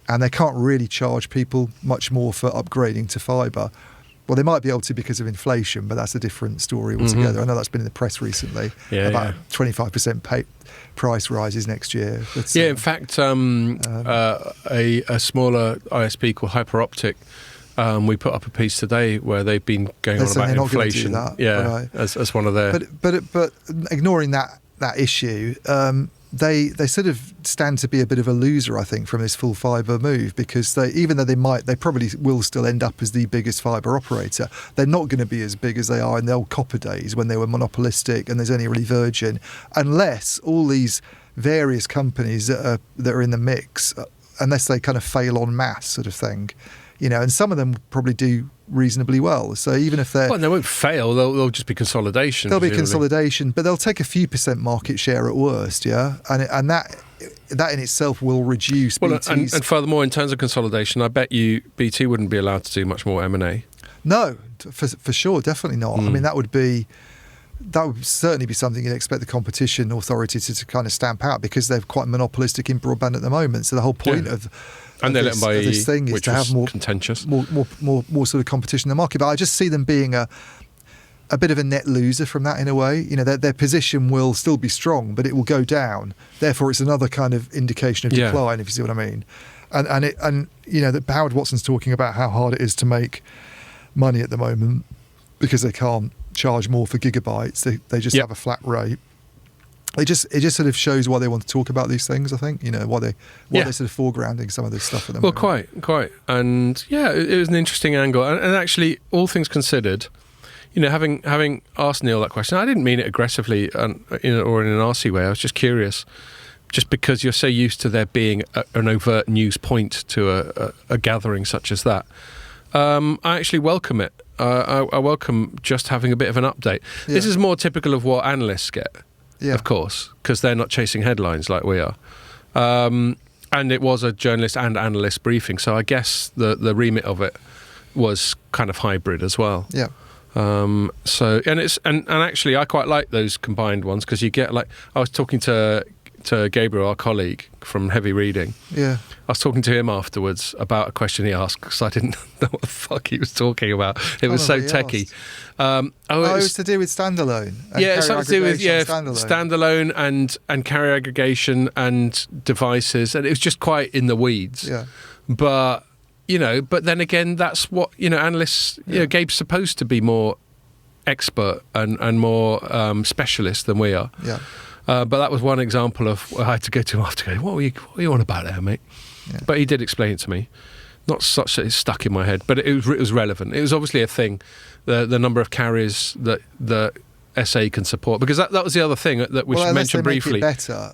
and they can't really charge people much more for upgrading to fibre. Well, they might be able to because of inflation, but that's a different story altogether. Mm-hmm. I know that's been in the press recently about 25% price rises next year. In fact, a smaller ISP called Hyperoptic, we put up a piece today where they've been going on about inflation. As one of their. But ignoring that issue, they sort of stand to be a bit of a loser, I think, from this full fibre move, because even though they probably will still end up as the biggest fibre operator, they're not going to be as big as they are in the old copper days when they were monopolistic and there's only really Virgin, unless all these various companies that are in the mix, unless they kind of fail en masse sort of thing. and some of them probably do reasonably well. So even if they won't fail, they'll just be consolidation. There'll be consolidation, but they'll take a few percent market share at worst, and that in itself will reduce BT's. And furthermore, in terms of consolidation, I bet you BT wouldn't be allowed to do much more M&A. No, for sure, definitely not. I mean, that would certainly be something you'd expect the competition authority to kind of stamp out, because they're quite monopolistic in broadband at the moment. So the whole point of this thing is to have more contentious, more sort of competition in the market. But I just see them being a bit of a net loser from that in a way. Their position will still be strong, but it will go down. Therefore, it's another kind of indication of decline, if you see what I mean. And that Howard Watson's talking about how hard it is to make money at the moment because they can't charge more for gigabytes. They just have a flat rate. It just sort of shows why they want to talk about these things, I think. Why they're sort of foregrounding some of this stuff at the moment. Well, quite. And it was an interesting angle. And actually, all things considered, having asked Neil that question, I didn't mean it aggressively or in an arsey way. I was just curious. Just because you're so used to there being an overt news point to a gathering such as that. I actually welcome it. I welcome just having a bit of an update. Yeah. This is more typical of what analysts get, of course, because they're not chasing headlines like we are. And it was a journalist and analyst briefing, so I guess the remit of it was kind of hybrid as well. Yeah. So and actually I quite like those combined ones, because you get, like, I was talking to Gabriel, our colleague from Heavy Reading. Yeah. I was talking to him afterwards about a question he asked, because I didn't know what the fuck he was talking about. It was so techie. It was to do with standalone. It's something to do with standalone and carrier aggregation and devices, and it was just quite in the weeds. Yeah. But but then again, that's what analysts. Gabe's supposed to be more expert and more specialist than we are. Yeah. But that was one example of I had to go to him after, what were you on about there, mate? Yeah. But he did explain it to me. Not such that it's stuck in my head, but it was relevant. It was obviously a thing, the number of carriers that the SA can support, because that was the other thing that we should mention briefly.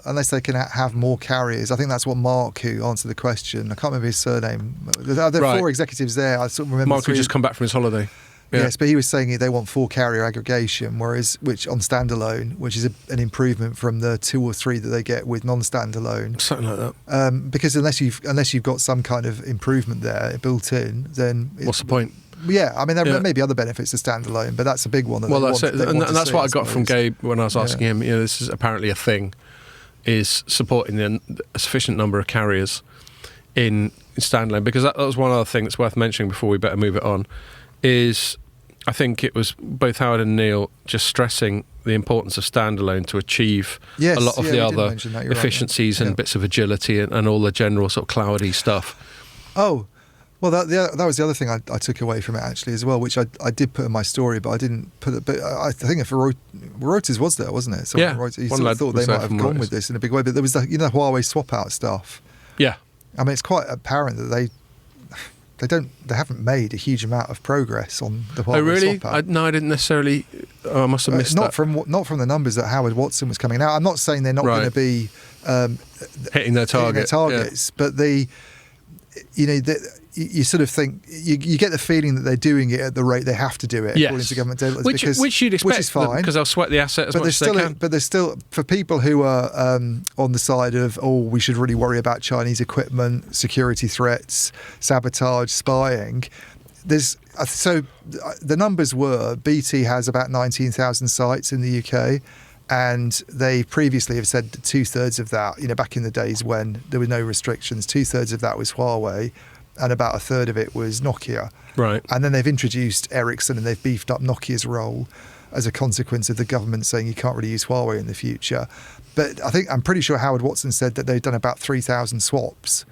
Unless they can have more carriers. I think that's what Mark, who answered the question, I can't remember his surname. There are 4 executives there. I sort of remember Mark, who just come back from his holiday. Yeah. Yes, but he was saying they want 4 carrier aggregation, which on standalone, which is an improvement from the 2 or 3 that they get with non-standalone. Something like that. Because unless you've got some kind of improvement there built in, then what's the point? Yeah, I mean there may be other benefits to standalone, but that's a big one. That's what I got from Gabe when I was asking him. This is apparently a thing, is supporting a sufficient number of carriers in standalone, because that was one other thing that's worth mentioning before we better move it on. Is I think it was both Howard and Neil just stressing the importance of standalone to achieve a lot of the other efficiencies and bits of agility and all the general sort of cloudy stuff. Oh, well, that was the other thing I took away from it actually as well, which I did put in my story, but I didn't put it. But I think if Reuters was there, wasn't it? So Reuters, he sort of thought they might have gone with this in a big way, but there was the Huawei swap out stuff. Yeah, I mean it's quite apparent that they haven't made a huge amount of progress on the Huawei. Oh really? swap out. No, I didn't necessarily. I must have missed not that. Not from the numbers that Howard Watson was coming out. I'm not saying they're not going to be hitting their targets, but you sort of think you get the feeling that they're doing it at the rate they have to do it according to government deadlines, which you'd expect, which is fine, because they'll sweat the asset as much as they can. But there's still, for people who are on the side of we should really worry about Chinese equipment, security threats, sabotage, spying. So the numbers were BT has about 19,000 sites in the UK. And they previously have said that 2/3 of that, back in the days when there were no restrictions, 2/3 of that was Huawei, and about 1/3 of it was Nokia. Right. And then they've introduced Ericsson, and they've beefed up Nokia's role as a consequence of the government saying you can't really use Huawei in the future. But I'm pretty sure Howard Watson said that they've done about 3,000 swaps.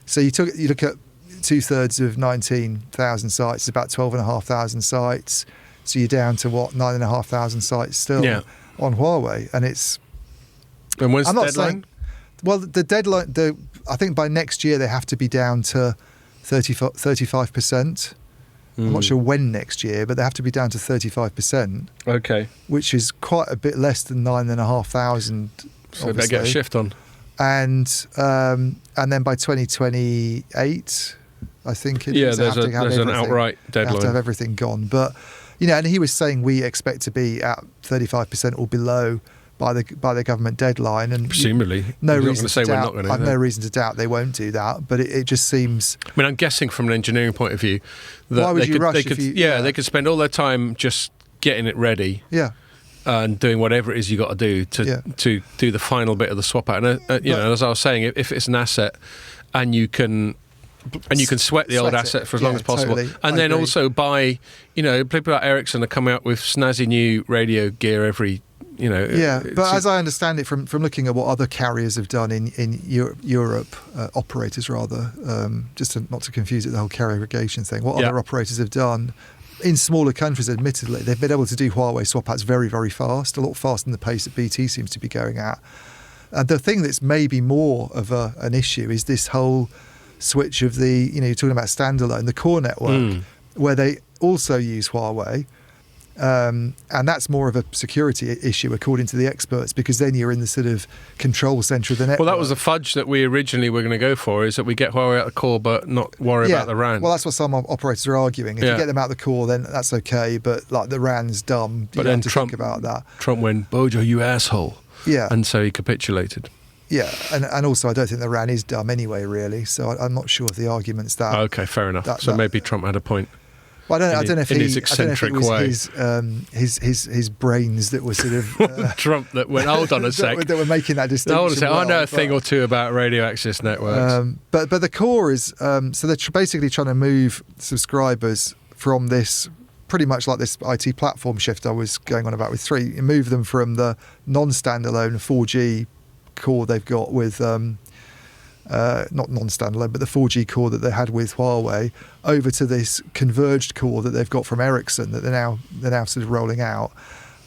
So you look at 2/3 of 19,000 sites, about 12,500 sites. So you're down to 9,500 sites still. Yeah. On Huawei, and it's. And when's the deadline? The deadline. I think by next year they have to be down to 35%. I'm not sure when next year, but they have to be down to 35%. Okay. Which is quite a bit less than 9,500. So they get a shift on. And then by 2028, I think. There's an outright deadline. They have to have everything gone. But, and he was saying we expect to be at 35% or below by the government deadline, and presumably no reason to doubt. I've no reason to doubt they won't do that, but it just seems. I mean, I'm guessing from an engineering point of view that why would you rush? They could spend all their time just getting it ready, and doing whatever it is you got to do to do the final bit of the swap out. And as I was saying, if it's an asset and you can sweat the old asset for as long as possible, totally. And then also buy, people like Ericsson are coming out with snazzy new radio gear every. But as I understand it from looking at what other carriers have done in Europe, operators rather, not to confuse it, the whole carrier aggregation thing, what other operators have done in smaller countries, admittedly, they've been able to do Huawei swap outs very, very fast, a lot faster than the pace that BT seems to be going at. And the thing that's maybe more of an issue is this whole switch of the, you're talking about standalone, the core network, where they also use Huawei. And that's more of a security issue, according to the experts, because then you're in the sort of control centre of the network. Well, that was the fudge that we originally were going to go for, is that we get Huawei out of the core but not worry about the RAN. Well, that's what some operators are arguing. If you get them out of the core, then that's okay, but like the RAN's dumb. But then Trump, think about that. Trump went, Bojo, you asshole. Yeah. And so he capitulated. Yeah, and also I don't think the RAN is dumb anyway, really, so I'm not sure if the argument's that. Okay, fair enough. Maybe Trump had a point. Well, I don't know if his eccentric way. His brains that were sort of Trump that went. Hold on a sec. that were making that distinction. I know a thing or two about radio access networks. But the core is so they're basically trying to move subscribers from this pretty much like this IT platform shift I was going on about with 3. You move them from the non-standalone 4G core they've got with. Not non-standalone, but the 4G core that they had with Huawei, over to this converged core that they've got from Ericsson that they're now sort of rolling out,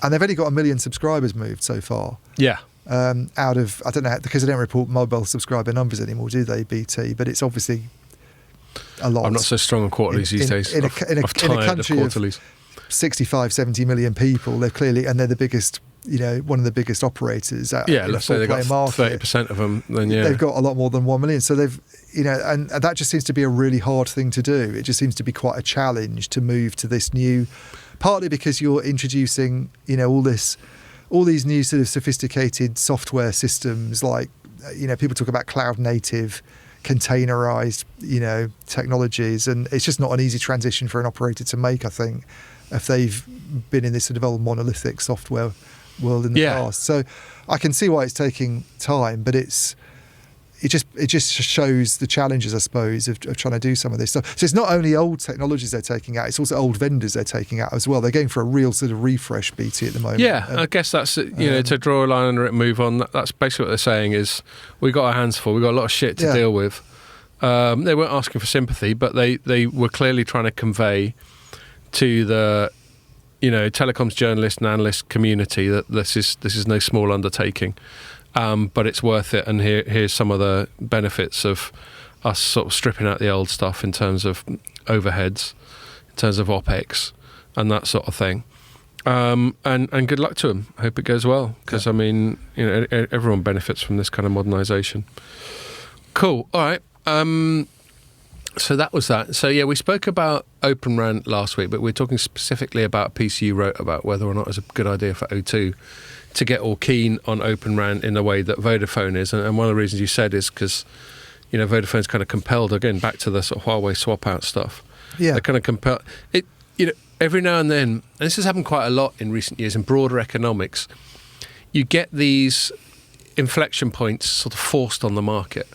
and they've only got 1 million subscribers moved so far. Yeah. Out of, I don't know, because they don't report mobile subscriber numbers anymore, do they, BT? But it's obviously a lot. I'm not so strong on quarterlies these days. In a country of 65, 70 million people, they're clearly, and they're the biggest. One of the biggest operators. Let's say they've got 30% of them. Then they've got a lot more than 1 million. So they've, and that just seems to be a really hard thing to do. It just seems to be quite a challenge to move to this new, partly because you're introducing, all these new sort of sophisticated software systems, like, people talk about cloud native, containerized, technologies, and it's just not an easy transition for an operator to make, I think, if they've been in this sort of old monolithic software world in the past. So I can see why it's taking time, but it just shows the challenges, I suppose, of trying to do some of this stuff. So it's not only old technologies they're taking out, it's also old vendors they're taking out as well. They're going for a real sort of refresh, BT, at the moment. Yeah, I guess that's, to draw a line under it and move on, that's basically what they're saying is we've got our hands full, we've got a lot of shit to deal with. They weren't asking for sympathy, but they were clearly trying to convey to the telecoms journalist and analyst community that this is no small undertaking, but it's worth it, and here's some of the benefits of us sort of stripping out the old stuff in terms of overheads, in terms of OPEX and that sort of thing, and good luck to them. I hope it goes well, because everyone benefits from this kind of modernisation. Cool. All right. So that was that. So we spoke about Open RAN last week, but we're talking specifically about a piece you wrote about whether or not it's a good idea for O2 to get all keen on Open RAN in the way that Vodafone is. And one of the reasons you said is because, Vodafone's kind of compelled, again, back to the sort of Huawei swap out stuff. Yeah. They're kind of compelled. Every now and then, and this has happened quite a lot in recent years in broader economics, you get these inflection points sort of forced on the market.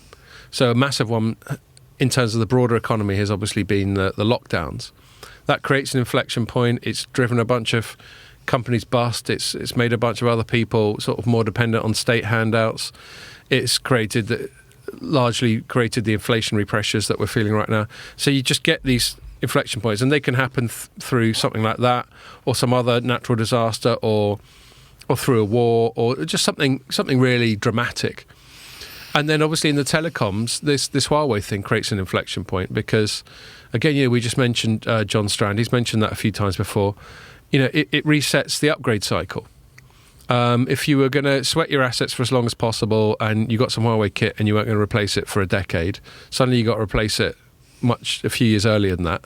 So a massive one in terms of the broader economy has obviously been the lockdowns. That creates an inflection point. It's driven a bunch of companies bust. It's made a bunch of other people sort of more dependent on state handouts. It's largely created the inflationary pressures that we're feeling right now. So you just get these inflection points, and they can happen through something like that, or some other natural disaster, or through a war, or just something really dramatic. And then obviously in the telecoms, this Huawei thing creates an inflection point because, again, we just mentioned John Strand. He's mentioned that a few times before. It resets the upgrade cycle. If you were going to sweat your assets for as long as possible and you got some Huawei kit and you weren't going to replace it for a decade, suddenly you got to replace it a few years earlier than that.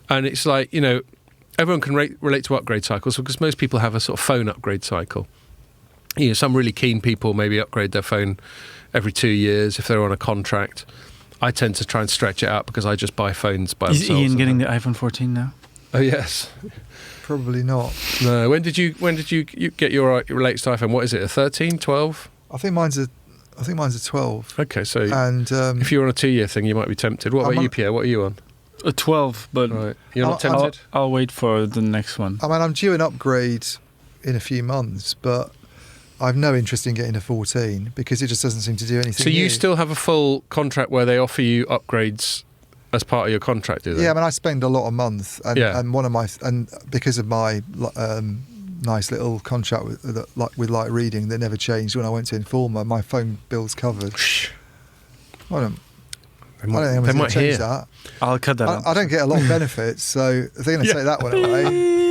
And it's like, everyone can relate to upgrade cycles because most people have a sort of phone upgrade cycle. Some really keen people maybe upgrade their phone every 2 years if they're on a contract. I tend to try and stretch it out because I just buy phones by themselves. Is Ian getting the iPhone 14 now? Oh yes. Probably not. No. When did you get your latest iPhone? What is it? A 13, 12? I think mine's a 12. Okay, so and if you're on a 2-year thing, you might be tempted. What about you, Pierre? What are you on? A 12, but right. You're not tempted? I'll wait for the next one. I mean, I'm due an upgrade in a few months, but I've no interest in getting a 14 because it just doesn't seem to do anything. So you still have a full contract where they offer you upgrades as part of your contract, do they? Yeah, I mean, I spend a lot a month, and because of my nice little contract with light reading that never changed when I went to Informa, my phone bill's covered. I don't think I'm going to change that. I'll cut that out. I don't get a lot of benefits, so if they're going to take that one away,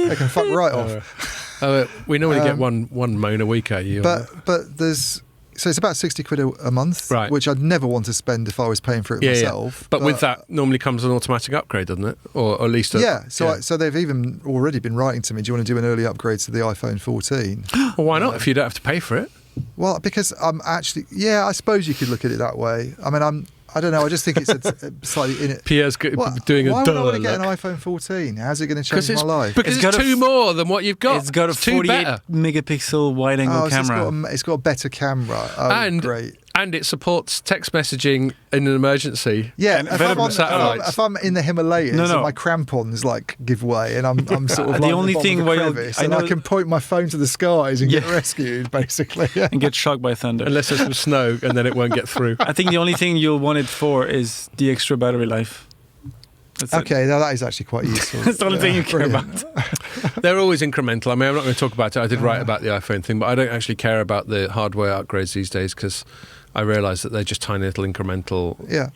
they can fuck right off. We normally get one moan a week at you. But there's... So it's about 60 quid a month, right, which I'd never want to spend if I was paying for it myself. Yeah. But with that normally comes an automatic upgrade, doesn't it? Or at least So they've even already been writing to me, do you want to do an early upgrade to the iPhone 14? Well, why not if you don't have to pay for it? Well, because I'm actually... Yeah, I suppose you could look at it that way. I mean, I don't know. I just think it's a slightly... Pierre's doing a dull Why would I want to get an iPhone 14? How's it going to change my life? Because it's 2 more than what you've got. It's got a 48 megapixel wide-angle camera. It's got a better camera. Oh, great. And it supports text messaging in an emergency. Yeah, if I'm in the Himalayas and my crampons give way and I'm sort of the only thing where I can point my phone to the skies and get rescued, basically. And get shocked by thunder. Unless there's some snow and then it won't get through. I think the only thing you'll want it for is the extra battery life. Now that is actually quite useful. That's the only thing you care about. They're always incremental. I mean, I'm not going to talk about it. I did write about the iPhone thing, but I don't actually care about the hardware upgrades these days because I realise that they're just tiny little incremental. Yeah.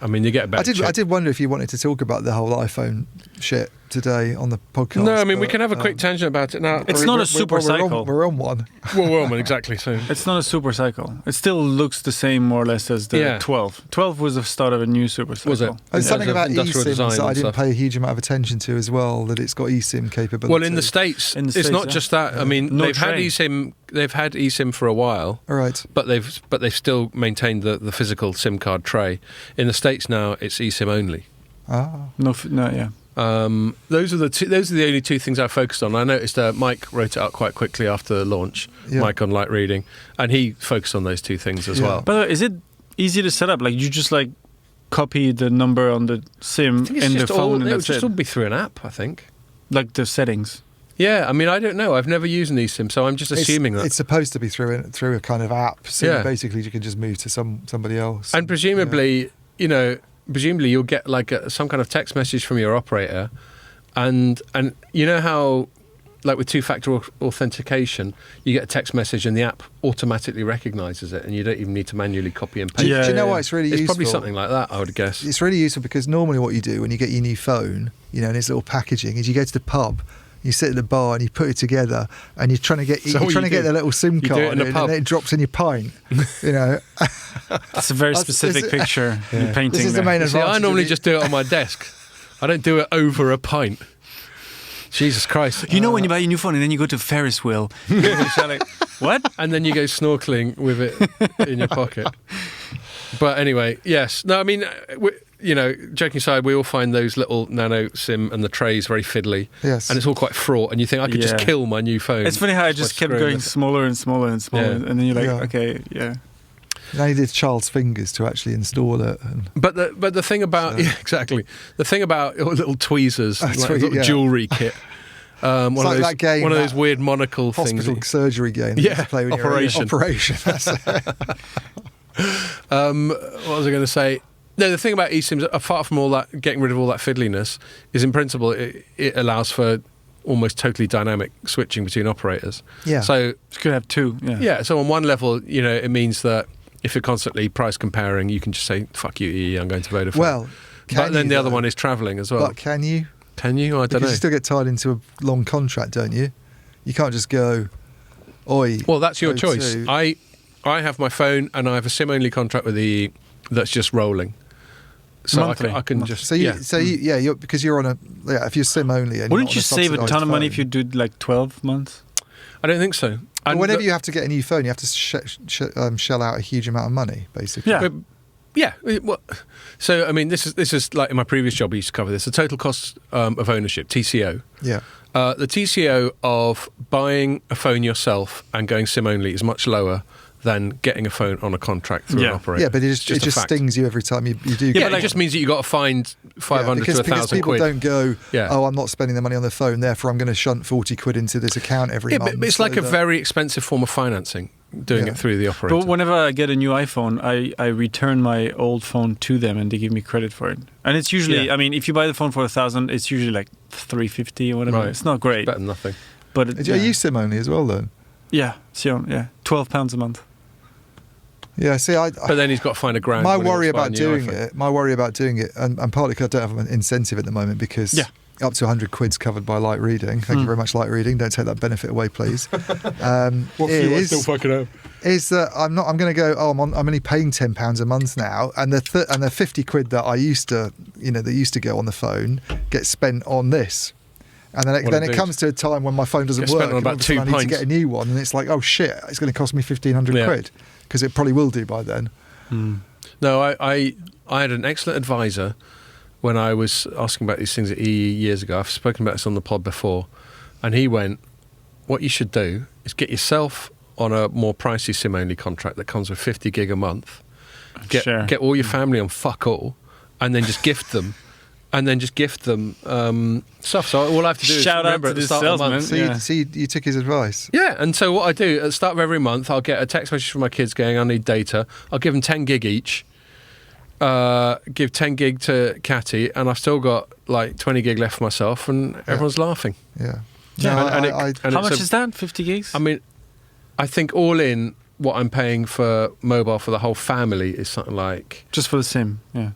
I mean, you get a better chip. I did wonder if you wanted to talk about the whole iPhone shit today on the podcast. No, I mean, we can have a quick tangent about it now. It's not a super cycle. We're on one. Well, we're on one, exactly. So it's not a super cycle. It still looks the same, more or less, as the 12. 12 was the start of a new super cycle. Was it? There's something about eSIMs that I didn't pay a huge amount of attention to as well, that it's got eSIM capability. Well, in the States, it's not just that. I mean, they've had eSIM for a while. All right. But they've still maintained the physical SIM card tray. In the States now, it's eSIM only. Ah. Those are the only two things I focused on. I noticed Mike wrote it out quite quickly after launch. Mike on Light Reading, and he focused on those two things as well. By the way, is it easy to set up? Like you just copy the number on the SIM in the phone, and that's it. It would just all be through an app, I think. Like the settings. Yeah, I mean, I don't know. I've never used an eSIM, so I'm just assuming that it's supposed to be through a kind of app. So basically, you can just move to somebody else. And presumably, presumably you'll get some kind of text message from your operator, and you know how, like with two-factor authentication, you get a text message and the app automatically recognises it, and you don't even need to manually copy and paste. Do you know why it's really useful? It's probably something like that, I would guess. It's really useful because normally what you do when you get your new phone, and its little packaging, is you go to the pub. You sit at the bar and you put it together, and you're trying to get the little SIM card in, and it drops in your pint. It's a very specific picture you're painting. This is the main advantage. I normally just do it on my desk. I don't do it over a pint. Jesus Christ! You know when you buy a new phone and then you go to Ferris wheel, what? And then you go snorkeling with it in your pocket. But anyway, yes. No, I mean, joking aside, we all find those little nano SIM and the trays very fiddly. Yes. And it's all quite fraught, and you think, I could just kill my new phone. It's funny how I just kept going smaller and smaller and smaller, and then you're like, okay, Now you did child's fingers to actually install it. But the thing about exactly the thing about little tweezers, little jewellery kit. One of that game, one of those weird monocle hospital things. surgery game. Yeah, play when Operation. That's it. What was I going to say? No, the thing about eSIMs, apart from all that, getting rid of all that fiddliness, is in principle it allows for almost totally dynamic switching between operators. Yeah. So you could have two. Yeah. So on one level, it means that if you're constantly price comparing, you can just say, "Fuck you, EE, I'm going to Vodafone." Well, but then the other one is travelling as well. But can you? Can you? I don't know. You still get tied into a long contract, don't you? You can't just go, "Oi." Well, that's your choice. I have my phone and I have a SIM-only contract with EE that's just rolling. So monthly. I can just because you're on if you're SIM only. And wouldn't you save a ton of phone. money if you did like 12 months? I don't think so. And whenever you have to get a new phone, you have to shell out a huge amount of money, basically. Yeah. Well, so I mean, this is like in my previous job, I used to cover this. The total cost of ownership, TCO. Yeah. The TCO of buying a phone yourself and going SIM only is much lower than getting a phone on a contract through an operator. Yeah, but it just stings you every time you do. Yeah, but it just means that you got to find 500 to 1,000 quid. Because people don't go, I'm not spending the money on the phone, therefore I'm going to shunt 40 quid into this account every month. But it's like a very expensive form of financing, doing it through the operator. But whenever I get a new iPhone, I return my old phone to them and they give me credit for it. And it's usually, I mean, if you buy the phone for 1,000, it's usually like 350 or whatever. Right. It's not great. It's better than nothing. But are you SIM only as well then? Yeah, SIM, £12 a month. Yeah, see, but then he's got to find a grand. My worry about doing it, and partly because I don't have an incentive at the moment because up to 100 quid's covered by light reading. Thank you very much, light reading. Don't take that benefit away, please. Still fucking up. Is that I'm going to go? I'm only paying £10 a month now, and the 50 quid that I used to, that used to go on the phone gets spent on this. And then it comes to a time when my phone doesn't work. On about I need to get a new one, and it's like, oh shit, it's going to cost me 1,500 quid. Because it probably will do by then. No, I had an excellent advisor when I was asking about these things at EE years ago. I've spoken about this on the pod before. And he went, what you should do is get yourself on a more pricey SIM-only contract that comes with 50 gig a month. Get all your family on fuck all, and then just gift them. Stuff. So all I have to do is remember at the start of the month. So you took his advice. Yeah, and so what I do at the start of every month, I'll get a text message from my kids going, I need data. I'll give them 10 gig each. Give 10 gig to Catty, and I've still got like 20 gig left for myself, and everyone's laughing. Yeah. How much is that? 50 gigs? I mean, I think all in, what I'm paying for mobile for the whole family is something like... Just for the SIM, yeah.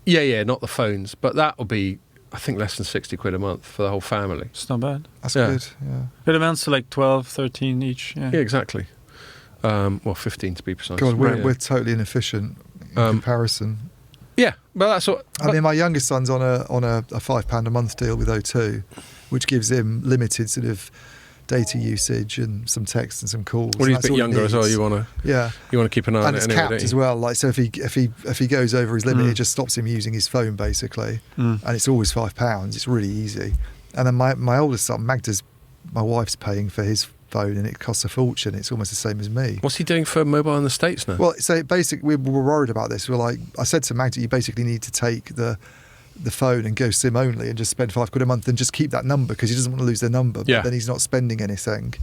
Yeah, not the phones. But that will be, I think, less than 60 quid a month for the whole family. It's not bad. That's good, yeah. It amounts to like 12, 13 each. Yeah, exactly. 15 to be precise. God, we're totally inefficient in comparison. Yeah, but that's what... I mean, my youngest son's on a £5 a month deal with O2, which gives him limited sort of data usage and some text and some calls. Well, he's a bit younger as well. You want to keep an eye on it, and it's capped as well. Like, so if he goes over his limit, it just stops him using his phone basically, and it's always £5. It's really easy. And then my oldest son, my wife's paying for his phone, and it costs a fortune. It's almost the same as me. What's he doing for mobile in the States now? Well, so basically, we were worried about this. We're like, I said to Magda, you basically need to take the phone and go SIM only and just spend £5 a month and just keep that number because he doesn't want to lose the number, but then he's not spending anything,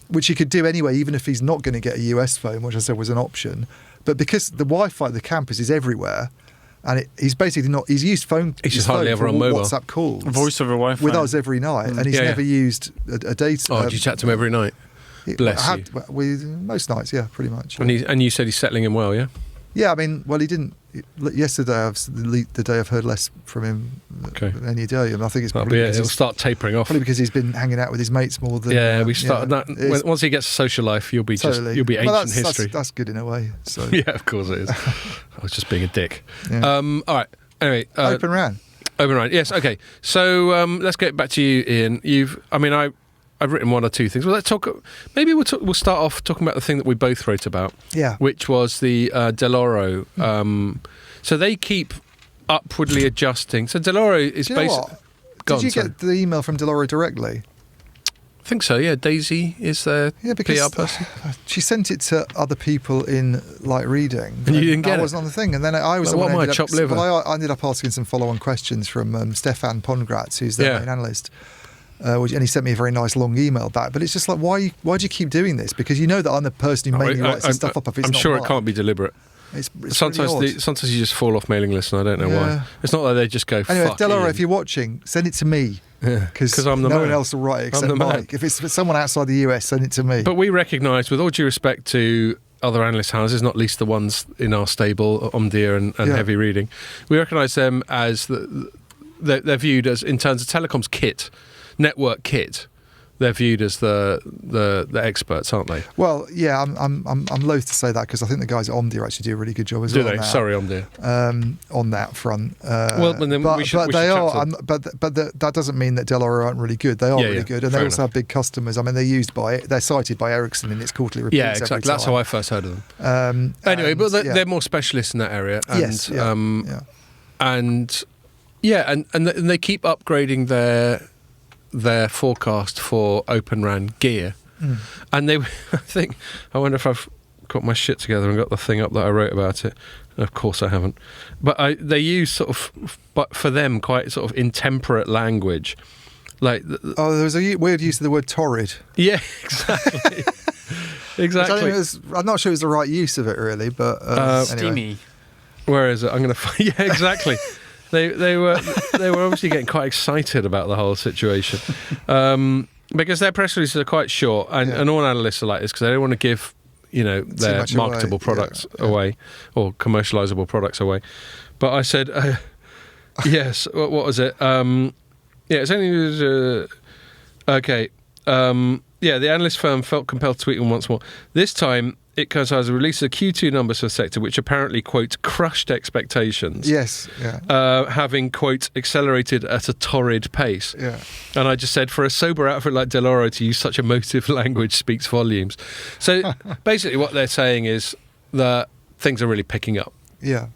which he could do anyway, even if he's not going to get a US phone, which I said was an option. But because the Wi-Fi at the campus is everywhere, and he's basically not, he's used phone, he's just hardly ever on mobile WhatsApp calls, voice over Wi-Fi with us every night, and he's never used a data. Oh, do you chat to him every night? Bless you. Most nights, yeah, pretty much. And you said he's settling in well, yeah? Yeah, I mean, well, he didn't. Yesterday, the day I've heard less from him than any day, and I think it's probably it'll start tapering off. Probably because he's been hanging out with his mates more than. We started that. Once he gets a social life, you'll be ancient history. That's good in a way. So. Yeah, of course it is. I was just being a dick. Yeah. All right. Anyway, Open RAN. Yes. Okay. So let's get back to you, Ian. I've written one or two things. Well, let's talk. Maybe we'll start off talking about the thing that we both wrote about. Yeah. Which was the Deloro. So they keep upwardly adjusting. So Deloro is basically. Did you get the email from Deloro directly? I think so. Yeah, Daisy is their PR person. She sent it to other people in Light Reading, and you didn't get it. I wasn't on the thing, and then I was. What am I, chopped liver? Well, I ended up asking some follow-on questions from Stefan Pongratz, who's the main analyst. And he sent me a very nice long email back, but it's just like, why do you keep doing this? Because you know that I'm the person who mainly writes this stuff up. If it's I'm not sure mine. It can't be deliberate. It's sometimes you just fall off mailing lists, and I don't know why. It's not like they just go. Anyway, fuck Delora, Ian. if you're watching, send it to me. Because I'm the no man. one else will write it except Mike. If it's someone outside the US, send it to me. But we recognise, with all due respect to other analyst houses, not least the ones in our stable, Omdia and Heavy Reading, we recognise them as they're viewed as, in terms of telecoms kit, network kit. they're viewed as the experts, aren't they? Well, yeah, I'm loath to say that because I think the guys at Omdia actually do a really good job as well. Do they? Sorry, Omdia. On that front. That doesn't mean that Dell'Oro aren't really good. They are really good, and they also have big customers. I mean, they're cited by Ericsson in its quarterly reports. Yeah, exactly. That's how I first heard of them. Anyway, but they're more specialists in that area. And, yes. And they keep upgrading their forecast for Open RAN gear. And I wonder if I've got my shit together and got the thing up that I wrote about it. Of course I haven't. But they use sort of, but for them, quite sort of intemperate language. Like there was a weird use of the word torrid. Yeah, exactly. Exactly. I'm not sure it was the right use of it, really, but steamy. Anyway. Where is it? I'm going to find. Yeah, exactly. They were obviously getting quite excited about the whole situation because their press releases are quite short, and all analysts are like this because they don't want to give their marketable products away or commercializable products away. But I said, yes. What was it? It's only okay. The analyst firm felt compelled to tweet them once more. This time, it coincides with the release of Q2 numbers for the sector, which apparently, quote, crushed expectations. Yes, yeah. Having, quote, accelerated at a torrid pace. Yeah. And I just said, for a sober outfit like Dell'Oro to use such emotive language speaks volumes. So basically what they're saying is that things are really picking up. Yeah.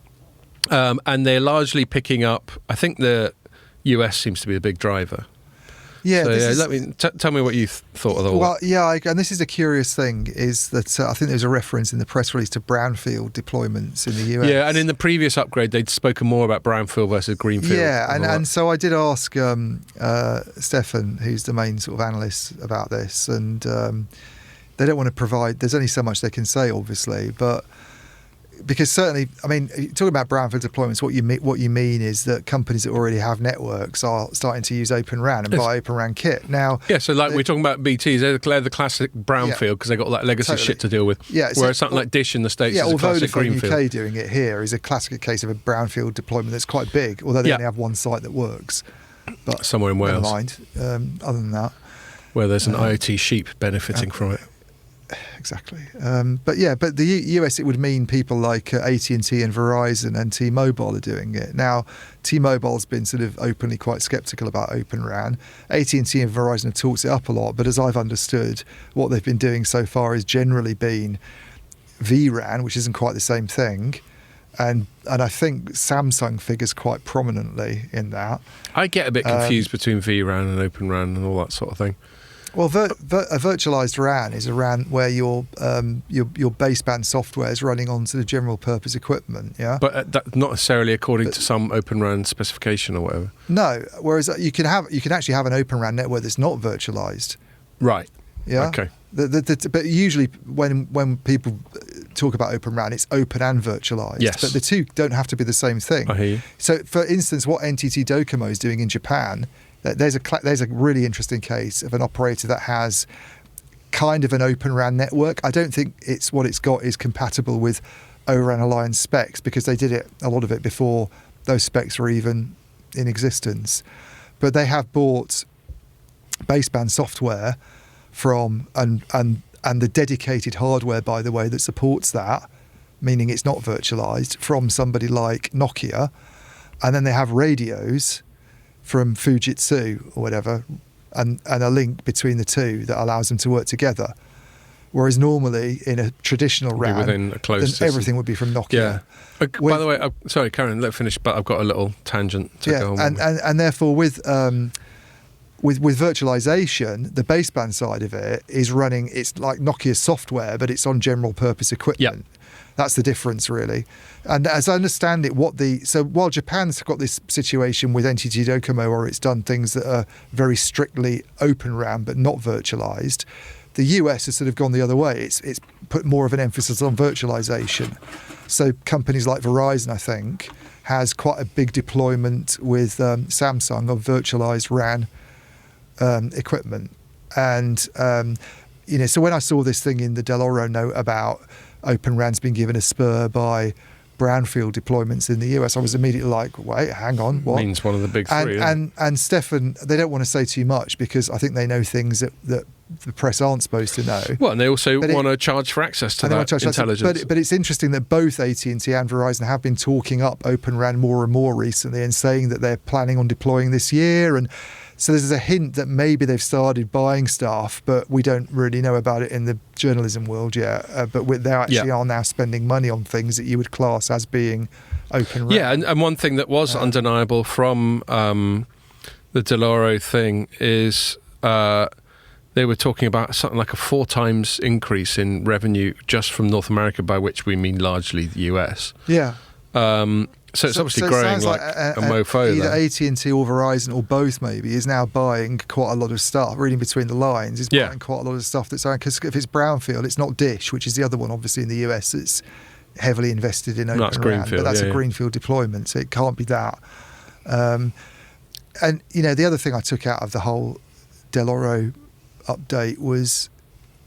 And they're largely picking up, I think the US seems to be the big driver. Yeah, tell me what you thought of the Well, yeah, and this is a curious thing, is that I think there's a reference in the press release to brownfield deployments in the US. Yeah, and in the previous upgrade, they'd spoken more about brownfield versus greenfield. Yeah, and so I did ask Stefan, who's the main sort of analyst, about this, and they don't want to provide, there's only so much they can say, obviously, but because certainly, I mean, talking about brownfield deployments, what you mean is that companies that already have networks are starting to use Open RAN and buy Open RAN kit. Now, so like we're talking about BTs, they're the classic brownfield because they've got that legacy shit to deal with. Yeah, whereas something like Dish in the States is a classic greenfield. UK doing it here is a classic case of a brownfield deployment that's quite big, although they only have one site that works. But somewhere in Wales. Never mind. Other than that, where there's an IoT sheep benefiting from it. Exactly. But the US, it would mean people like AT&T and Verizon and T-Mobile are doing it. Now, T-Mobile's been sort of openly quite sceptical about Open RAN. AT&T and Verizon have talked it up a lot, but as I've understood, what they've been doing so far has generally been vRAN, which isn't quite the same thing. And I think Samsung figures quite prominently in that. I get a bit confused between vRAN and Open RAN and all that sort of thing. Well, a virtualized RAN is a RAN where your baseband software is running on sort of general purpose equipment, yeah. But not necessarily according to some Open RAN specification or whatever. No, whereas you can actually have an Open RAN network that's not virtualized. Right. Yeah. Okay. But usually when people talk about Open RAN, it's open and virtualized. Yes. But the two don't have to be the same thing. I hear you. So, for instance, what NTT Docomo is doing in Japan. There's a really interesting case of an operator that has kind of an Open RAN network. I don't think what it's got is compatible with O-RAN Alliance specs because they did a lot of it before those specs were even in existence. But they have bought baseband software from and the dedicated hardware, by the way, that supports that, meaning it's not virtualized, from somebody like Nokia, and then they have radios from Fujitsu or whatever, and a link between the two that allows them to work together. Whereas normally in a traditional RAN, within a closed system, everything would be from Nokia. Yeah. By the way, sorry, Karen, let me finish, but I've got a little tangent to go on. And therefore with virtualization, the baseband side of it is running, it's like Nokia software, but it's on general purpose equipment. Yep. That's the difference, really. And as I understand it, so while Japan's got this situation with NTT Docomo where it's done things that are very strictly Open RAN but not virtualized, the US has sort of gone the other way. It's put more of an emphasis on virtualization. So companies like Verizon, I think, has quite a big deployment with Samsung of virtualized RAN equipment. And, so when I saw this thing in the Dell'Oro note about Open RAN's been given a spur by brownfield deployments in the US, I was immediately like, wait, hang on, what? Means one of the big three. And Stefan, they don't want to say too much because I think they know things that the press aren't supposed to know. Well, and they also want to charge for access to that intelligence. But it's interesting that both AT&T and Verizon have been talking up Open RAN more and more recently and saying that they're planning on deploying this year. And so there's a hint that maybe they've started buying stuff, but we don't really know about it in the journalism world yet. But they actually are now spending money on things that you would class as being Open RAN. Yeah, and one thing that was undeniable from the Dell'Oro thing is they were talking about something like a 4 times increase in revenue just from North America, by which we mean largely the US. Yeah. So it's obviously growing like a mofo. Either AT&T or Verizon or both maybe is now buying quite a lot of stuff. Reading between the lines, is buying quite a lot of stuff that's because if it's brownfield, it's not Dish, which is the other one obviously in the US that's heavily invested in Open RAN, but that's a greenfield deployment, so it can't be that. And the other thing I took out of the whole Dell'Oro update was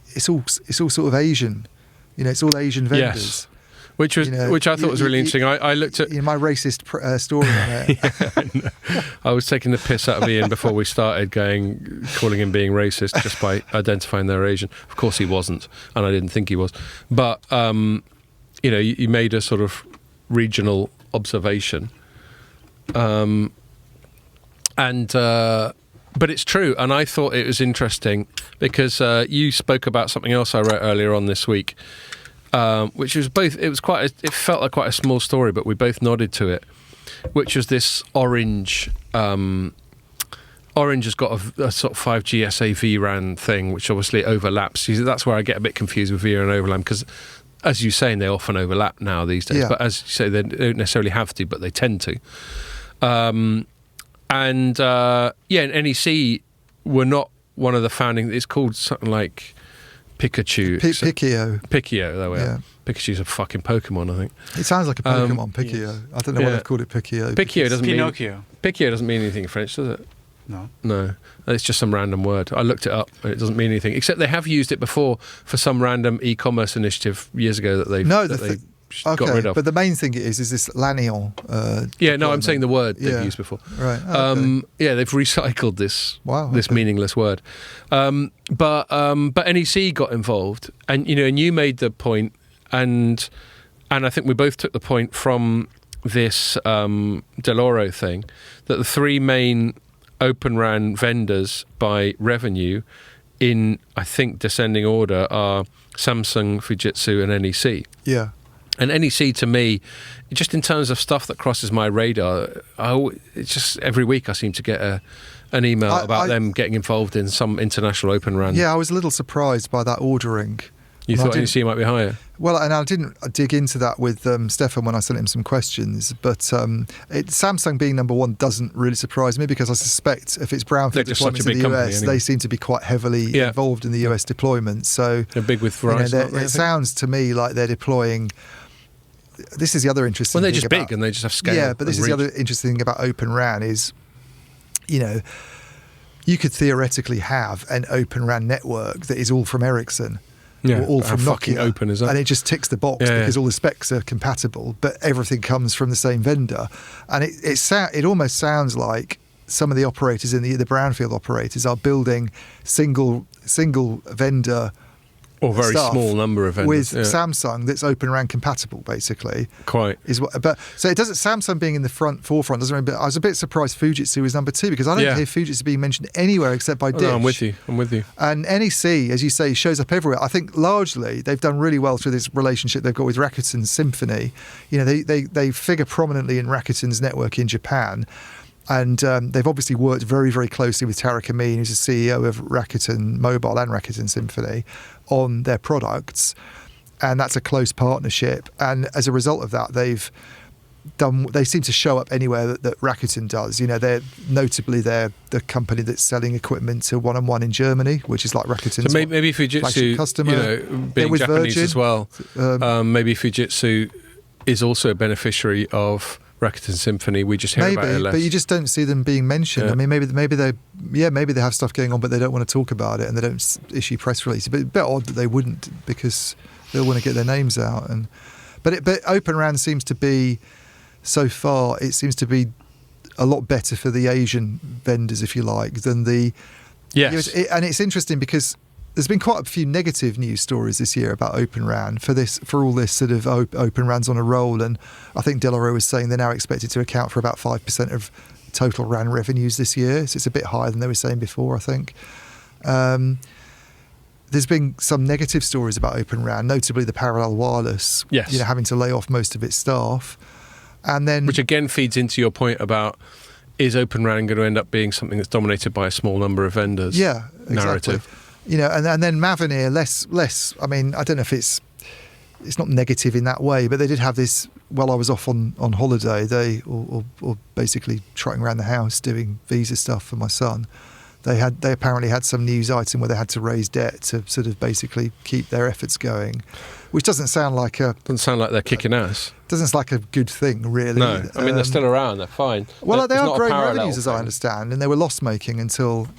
it's all sort of Asian. It's all Asian vendors. Yes. Which I thought was really interesting. I looked at my racist story on it. I was taking the piss out of Ian before we started, calling him being racist just by identifying they're Asian. Of course he wasn't, and I didn't think he was. But you made a sort of regional observation, but it's true, and I thought it was interesting because you spoke about something else I wrote earlier on this week. Which was it felt like quite a small story, but we both nodded to it, which was this Orange. Orange has got a sort of 5G SA vRAN thing, which obviously overlaps. That's where I get a bit confused with vRAN and overlap, because as you're saying, they often overlap now these days. Yeah. But as you say, they don't necessarily have to, but they tend to. And NEC were not one of the founding. It's called something like Pikachu. Picchio, there we are. Pikachu's a fucking Pokemon, I think. It sounds like a Pokemon, Picchio. Yes. I don't know why they've called it Picchio. Picchio doesn't Pinocchio. mean... Picchio doesn't mean anything in French, does it? No. It's just some random word. I looked it up and it doesn't mean anything, except they have used it before for some random e-commerce initiative years ago that they've got rid of. But the main thing is this Lannion. I'm saying the word they've used before. Right. They've recycled this meaningless word. But NEC got involved, and you made the point, and I think we both took the point from this Dell'Oro thing, that the 3 main Open RAN vendors by revenue in, I think, descending order are Samsung, Fujitsu and NEC. Yeah. And NEC, to me, just in terms of stuff that crosses my radar, it's just every week I seem to get an email about them getting involved in some international Open RAN. Yeah, I was a little surprised by that ordering. You thought NEC might be higher? Well, and I didn't dig into that with Stefan when I sent him some questions, but Samsung being number 1 doesn't really surprise me, because I suspect if it's brownfield deployments in the US, they seem to be quite heavily involved in the US deployment. So they're big with Verizon. It sounds to me like they're deploying. This is the other interesting thing. Well, they're just big and they just have scale. Yeah, but this is the other interesting thing about Open RAN is, you could theoretically have an Open RAN network that is all from Ericsson. Yeah, all from Nokia, open is that? And it just ticks the box because all the specs are compatible, but everything comes from the same vendor. And it almost sounds like some of the operators in the brownfield operators are building single vendor or very small number of vendors with Samsung that's Open RAN compatible, basically. Quite. So it doesn't. Samsung being in the forefront doesn't really. But I was a bit surprised Fujitsu was number 2, because I don't hear Fujitsu being mentioned anywhere except by Dish. No, I'm with you. And NEC, as you say, shows up everywhere. I think largely they've done really well through this relationship they've got with Rakuten Symphony. They figure prominently in Rakuten's network in Japan. And they've obviously worked very, very closely with Tariq Amin, who's the CEO of Rakuten Mobile and Rakuten Symphony, on their products. And that's a close partnership. And as a result of that, they seem to show up anywhere that Rakuten does. They're the company that's selling equipment to 1&1 in Germany, which is like Rakuten's maybe Fujitsu, customer. Being with Japanese Virgin as well, maybe Fujitsu is also a beneficiary of Rakuten Symphony. We just hear about it less. But you just don't see them being mentioned. I mean, maybe they have stuff going on, but they don't want to talk about it and they don't issue press releases. But it's a bit odd that they wouldn't, because they'll want to get their names out. But Open RAN seems to be, so far, it seems to be a lot better for the Asian vendors, if you like, than the Yes. And it's interesting because there's been quite a few negative news stories this year about Open RAN for all this sort of Open RAN's on a roll. And I think Delaware was saying they're now expected to account for about 5% of total RAN revenues this year. So it's a bit higher than they were saying before, I think. There's been some negative stories about Open RAN, notably the parallel wireless, having to lay off most of its staff. And then, which again feeds into your point about, is Open RAN going to end up being something that's dominated by a small number of vendors? Yeah, narrative. Exactly. And then Mavenir, less. I mean, I don't know if it's not negative in that way, but they did have this. While I was off on holiday, or basically trotting around the house doing visa stuff for my son. They apparently had some news item where they had to raise debt to sort of basically keep their efforts going, which doesn't sound like they're kicking ass. Doesn't sound like a good thing, really. No, I mean they're still around. They're fine. Well, they are growing revenues, as I understand, and they were loss making until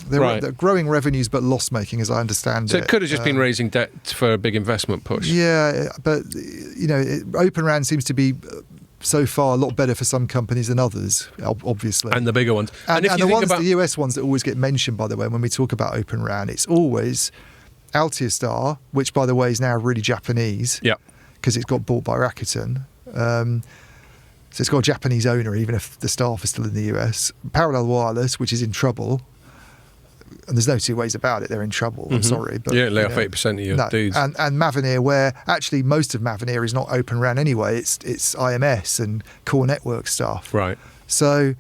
they're growing revenues, but loss making, as I understand it. So it could have just been raising debt for a big investment push. Yeah, but Open RAN seems to be, so far, a lot better for some companies than others, obviously. And the bigger ones. And the US ones that always get mentioned, by the way, when we talk about Open RAN, it's always Altiostar, which, by the way, is now really Japanese. Yeah. Because it's got bought by Rakuten. So it's got a Japanese owner, even if the staff are still in the US. Parallel Wireless, which is in trouble. And there's no two ways about it, they're in trouble. I'm sorry. But, lay off 8% of your dudes. And Mavenir, where actually most of Mavenir is not Open RAN anyway, it's IMS and core network stuff. Right. So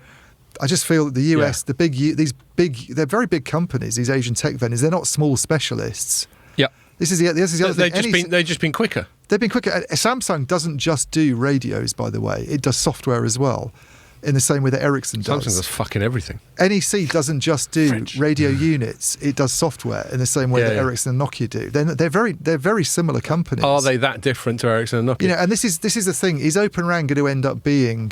I just feel that the US, they're very big companies, these Asian tech vendors, they're not small specialists. Yeah. This is the other thing. They've just been quicker. They've been quicker. Samsung doesn't just do radios, by the way. It does software as well, in the same way that Ericsson does. Samsung does fucking everything. NEC doesn't just do radio units. It does software in the same way that Ericsson and Nokia do. They're very similar companies. Are they that different to Ericsson and Nokia? And this is the thing. Is Open RAN going to end up being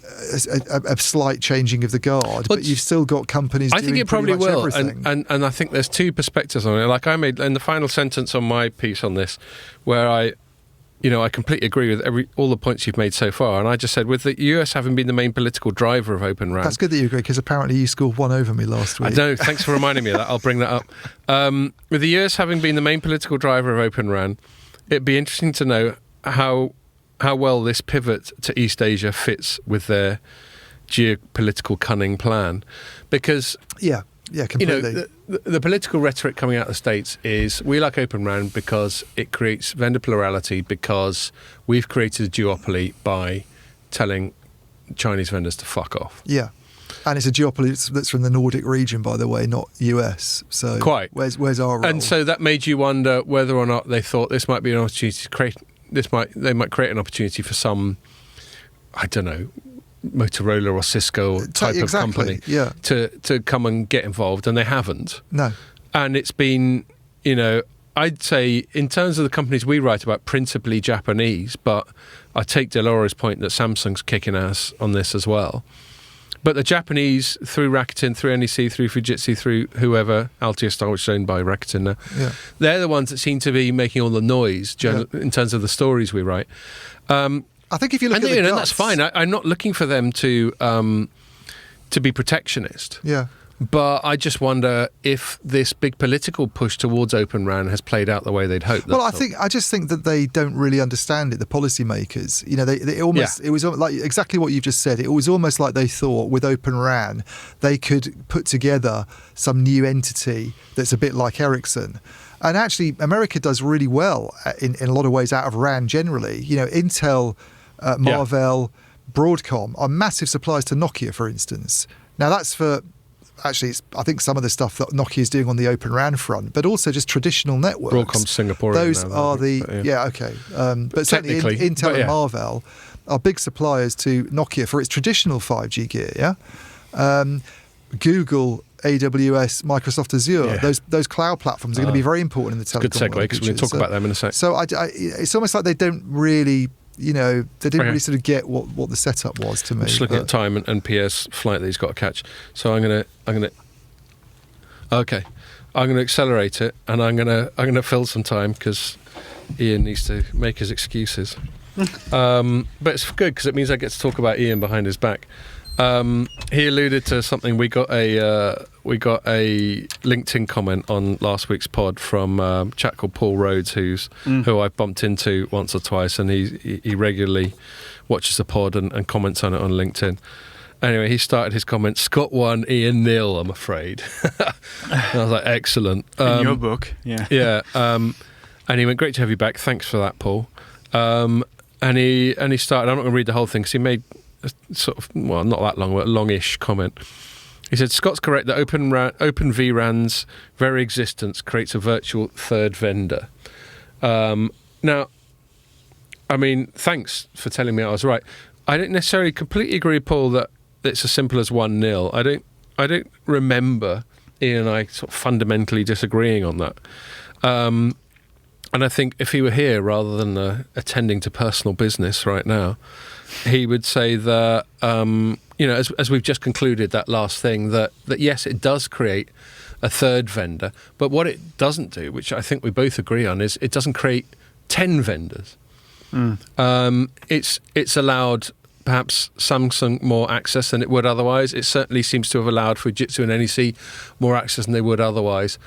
a slight changing of the guard, but you've still got companies doing think it probably will, everything. And I think there's two perspectives on it. Like I made in the final sentence on my piece on this, where I completely agree with all the points you've made so far, and I just said, with the US having been the main political driver of Open RAN. That's good that you agree, because apparently you scored one over me last week. I know, thanks for reminding me of that. I'll bring that up. With the US having been the main political driver of Open RAN, it'd be interesting to know how well this pivot to East Asia fits with their geopolitical cunning plan. Because completely. The political rhetoric coming out of the States is, we like Open RAN because it creates vendor plurality, because we've created a duopoly by telling Chinese vendors to fuck off. Yeah. And it's a duopoly that's from the Nordic region, by the way, not US. So quite. Where's our role? And so that made you wonder whether or not they thought this might be an opportunity to create they might create an opportunity for some, I don't know, Motorola or Cisco type of company to come and get involved, and they haven't. No. And it's been, I'd say in terms of the companies we write about, principally Japanese, but I take Delaure's point that Samsung's kicking ass on this as well. But the Japanese, through Rakuten, through NEC, through Fujitsu, through whoever, Altiostar, which is owned by Rakuten now, they're the ones that seem to be making all the noise in terms of the stories we write. I think if you look at the guts, and that's fine. I'm not looking for them to be protectionist. Yeah. But I just wonder if this big political push towards Open RAN has played out the way they'd hoped. Well, I just think that they don't really understand it. The policymakers, it was like exactly what you've just said. It was almost like they thought with Open RAN they could put together some new entity that's a bit like Ericsson. And actually, America does really well in a lot of ways out of RAN generally. Intel, Marvell, Broadcom are massive suppliers to Nokia, for instance. Now that's for. Actually, I think some of the stuff that Nokia is doing on the Open RAN front, but also just traditional networks. Broadcom's Singaporean. Those now, are but certainly Intel and Marvell are big suppliers to Nokia for its traditional 5G gear. Yeah, Google, AWS, Microsoft Azure, those cloud platforms are going to be very important in the telecom. Good segue, because we're going to talk about them in a sec. So it's almost like they don't really. They didn't really sort of get what the setup was to me. I'm just looking at time and Pierre's flight that he's got to catch. So I'm gonna accelerate it, and I'm gonna fill some time, because Ian needs to make his excuses. But it's good because it means I get to talk about Ian behind his back. He alluded to something. We got a LinkedIn comment on last week's pod from a chap called Paul Rhodes, who I've bumped into once or twice, and he regularly watches the pod and comments on it on LinkedIn. Anyway, he started his comment, Scott 1, Ian 0, I'm afraid. And I was like, excellent. In your book, yeah. Yeah. And he went, great to have you back. Thanks for that, Paul. And he started, I'm not going to read the whole thing because he made a sort of, well, not that long, but a longish comment. He said, Scott's correct that Open vRAN's very existence creates a virtual third vendor. Now, I mean, thanks for telling me I was right. I don't necessarily completely agree, Paul, that it's as simple as 1-0. I don't remember Ian and I sort of fundamentally disagreeing on that. And I think if he were here rather than attending to personal business right now, he would say that, as we've just concluded that last thing, that yes, it does create a third vendor, but what it doesn't do, which I think we both agree on, is it doesn't create 10 vendors. It's allowed perhaps Samsung more access than it would otherwise. It certainly seems to have allowed Fujitsu and NEC more access than they would otherwise.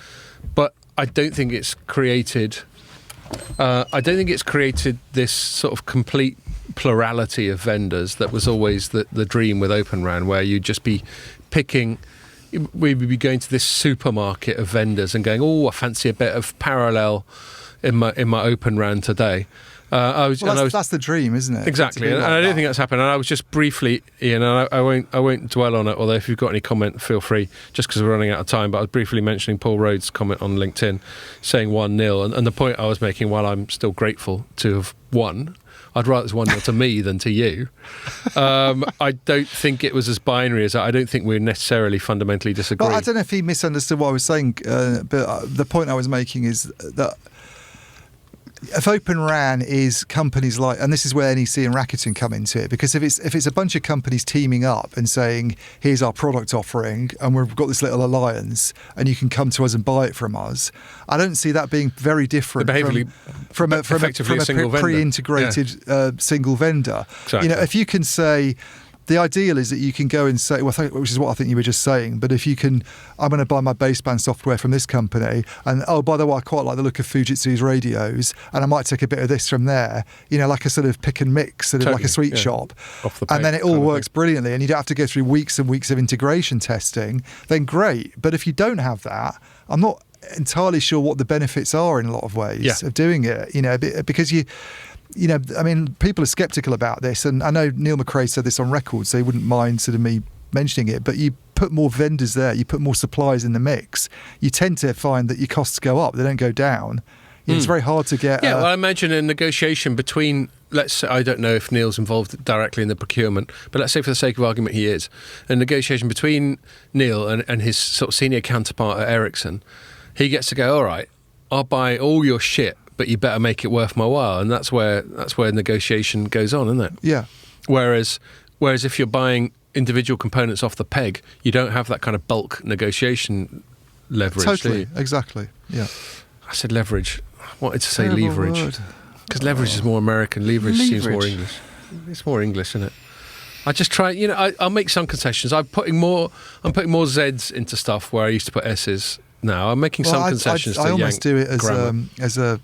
But I don't think it's created this sort of complete plurality of vendors that was always the dream with Open RAN, where you'd just be picking. We'd be going to this supermarket of vendors and going, oh, I fancy a bit of parallel in my Open RAN today. That's the dream, isn't it? Exactly, and I don't think that's happened. And I was just briefly, Ian, and I won't dwell on it. Although if you've got any comment, feel free. Just because we're running out of time, but I was briefly mentioning Paul Rhodes' comment on LinkedIn, saying 1-0, and the point I was making, while I'm still grateful to have won, I'd rather it's 1-0 to me than to you. I don't think it was as binary as that. I don't think we necessarily fundamentally disagree. Well, I don't know if he misunderstood what I was saying, but the point I was making is that if Open RAN is companies like, and this is where NEC and Rakuten come into it, because if it's a bunch of companies teaming up and saying, here's our product offering and we've got this little alliance and you can come to us and buy it from us, I don't see that being very different from a pre-integrated single vendor. Exactly. If you can say, the ideal is that you can go and say, which is what I think you were just saying, but if you can, I'm going to buy my baseband software from this company, and oh, by the way, I quite like the look of Fujitsu's radios, and I might take a bit of this from there, like a sort of pick and mix, sort of like a sweet shop, and then it all works brilliantly, and you don't have to go through weeks and weeks of integration testing, then great. But if you don't have that, I'm not entirely sure what the benefits are in a lot of ways of doing it, because people are sceptical about this, and I know Neil McRae said this on record, so he wouldn't mind sort of me mentioning it, but you put more vendors there, you put more suppliers in the mix, you tend to find that your costs go up, they don't go down. It's very hard to get... Yeah, well, I imagine a negotiation between, let's say, I don't know if Neil's involved directly in the procurement, but let's say for the sake of argument he is, a negotiation between Neil and his sort of senior counterpart at Ericsson, he gets to go, all right, I'll buy all your shit, but you better make it worth my while, and that's where negotiation goes on, isn't it? Yeah. Whereas if you're buying individual components off the peg, you don't have that kind of bulk negotiation leverage. Totally, exactly. Yeah. I said leverage. I wanted to say leverage because leverage is more American. Leverage seems more English. It's more English, isn't it? I just try. I'll make some concessions. I'm putting more Z's into stuff where I used to put S's. Now I'm making some concessions. I almost do it as a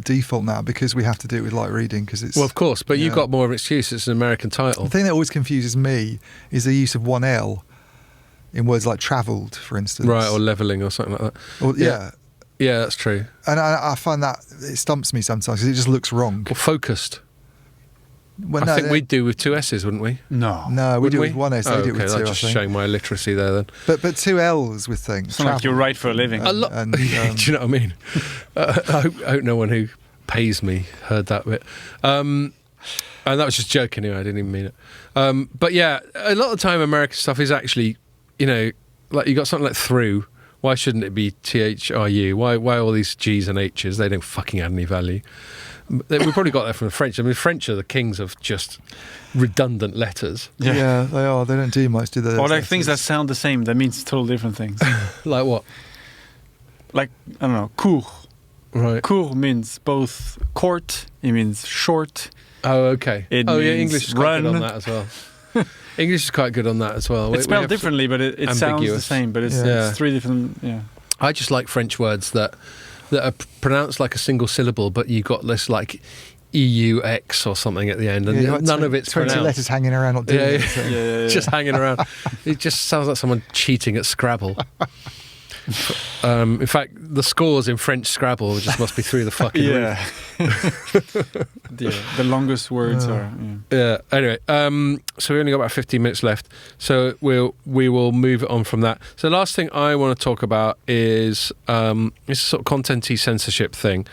default now because we have to do it with light reading because it's. Well, of course, but you've got more of an excuse. It's an American title. The thing that always confuses me is the use of 1L in words like travelled, for instance. Right, or levelling or something like that. Or, yeah, that's true. And I find that it stumps me sometimes because it just looks wrong. Or focused. Well, I think we'd do with 2 S's, wouldn't we? No, we do with 1 S. Oh, do it with 2. That's just showing my illiteracy there then. But 2 L's with things. It's not like you're right for a living. Do you know what I mean? I hope no one who pays me heard that bit. And that was just joking anyway, I didn't even mean it. But yeah, a lot of the time American stuff is actually, like you got something like through. Why shouldn't it be THRU? Why all these G's and H's? They don't fucking add any value. We probably got that from the French. I mean, French are the kings of just redundant letters. Yeah, they are. They don't do much, do they? Or like things that sound the same, that means totally different things. Like what? Like, I don't know, cours. Right. Court means both court. It means short. Oh, okay. English is quite good on that as well. English is quite good on that as well. It's spelled differently, but it sounds the same. But it's three different. Yeah. I just like French words that are pronounced like a single syllable, but you got this like EUX or something at the end, and none of it's 20 pronounced. letters hanging around, not doing it. Yeah. Just hanging around. It just sounds like someone cheating at Scrabble. In fact, the scores in French Scrabble just must be through the fucking roof. The longest words are. Yeah. Anyway, so we only got about 15 minutes left, so we will move on from that. So the last thing I want to talk about is this sort of content-y censorship thing.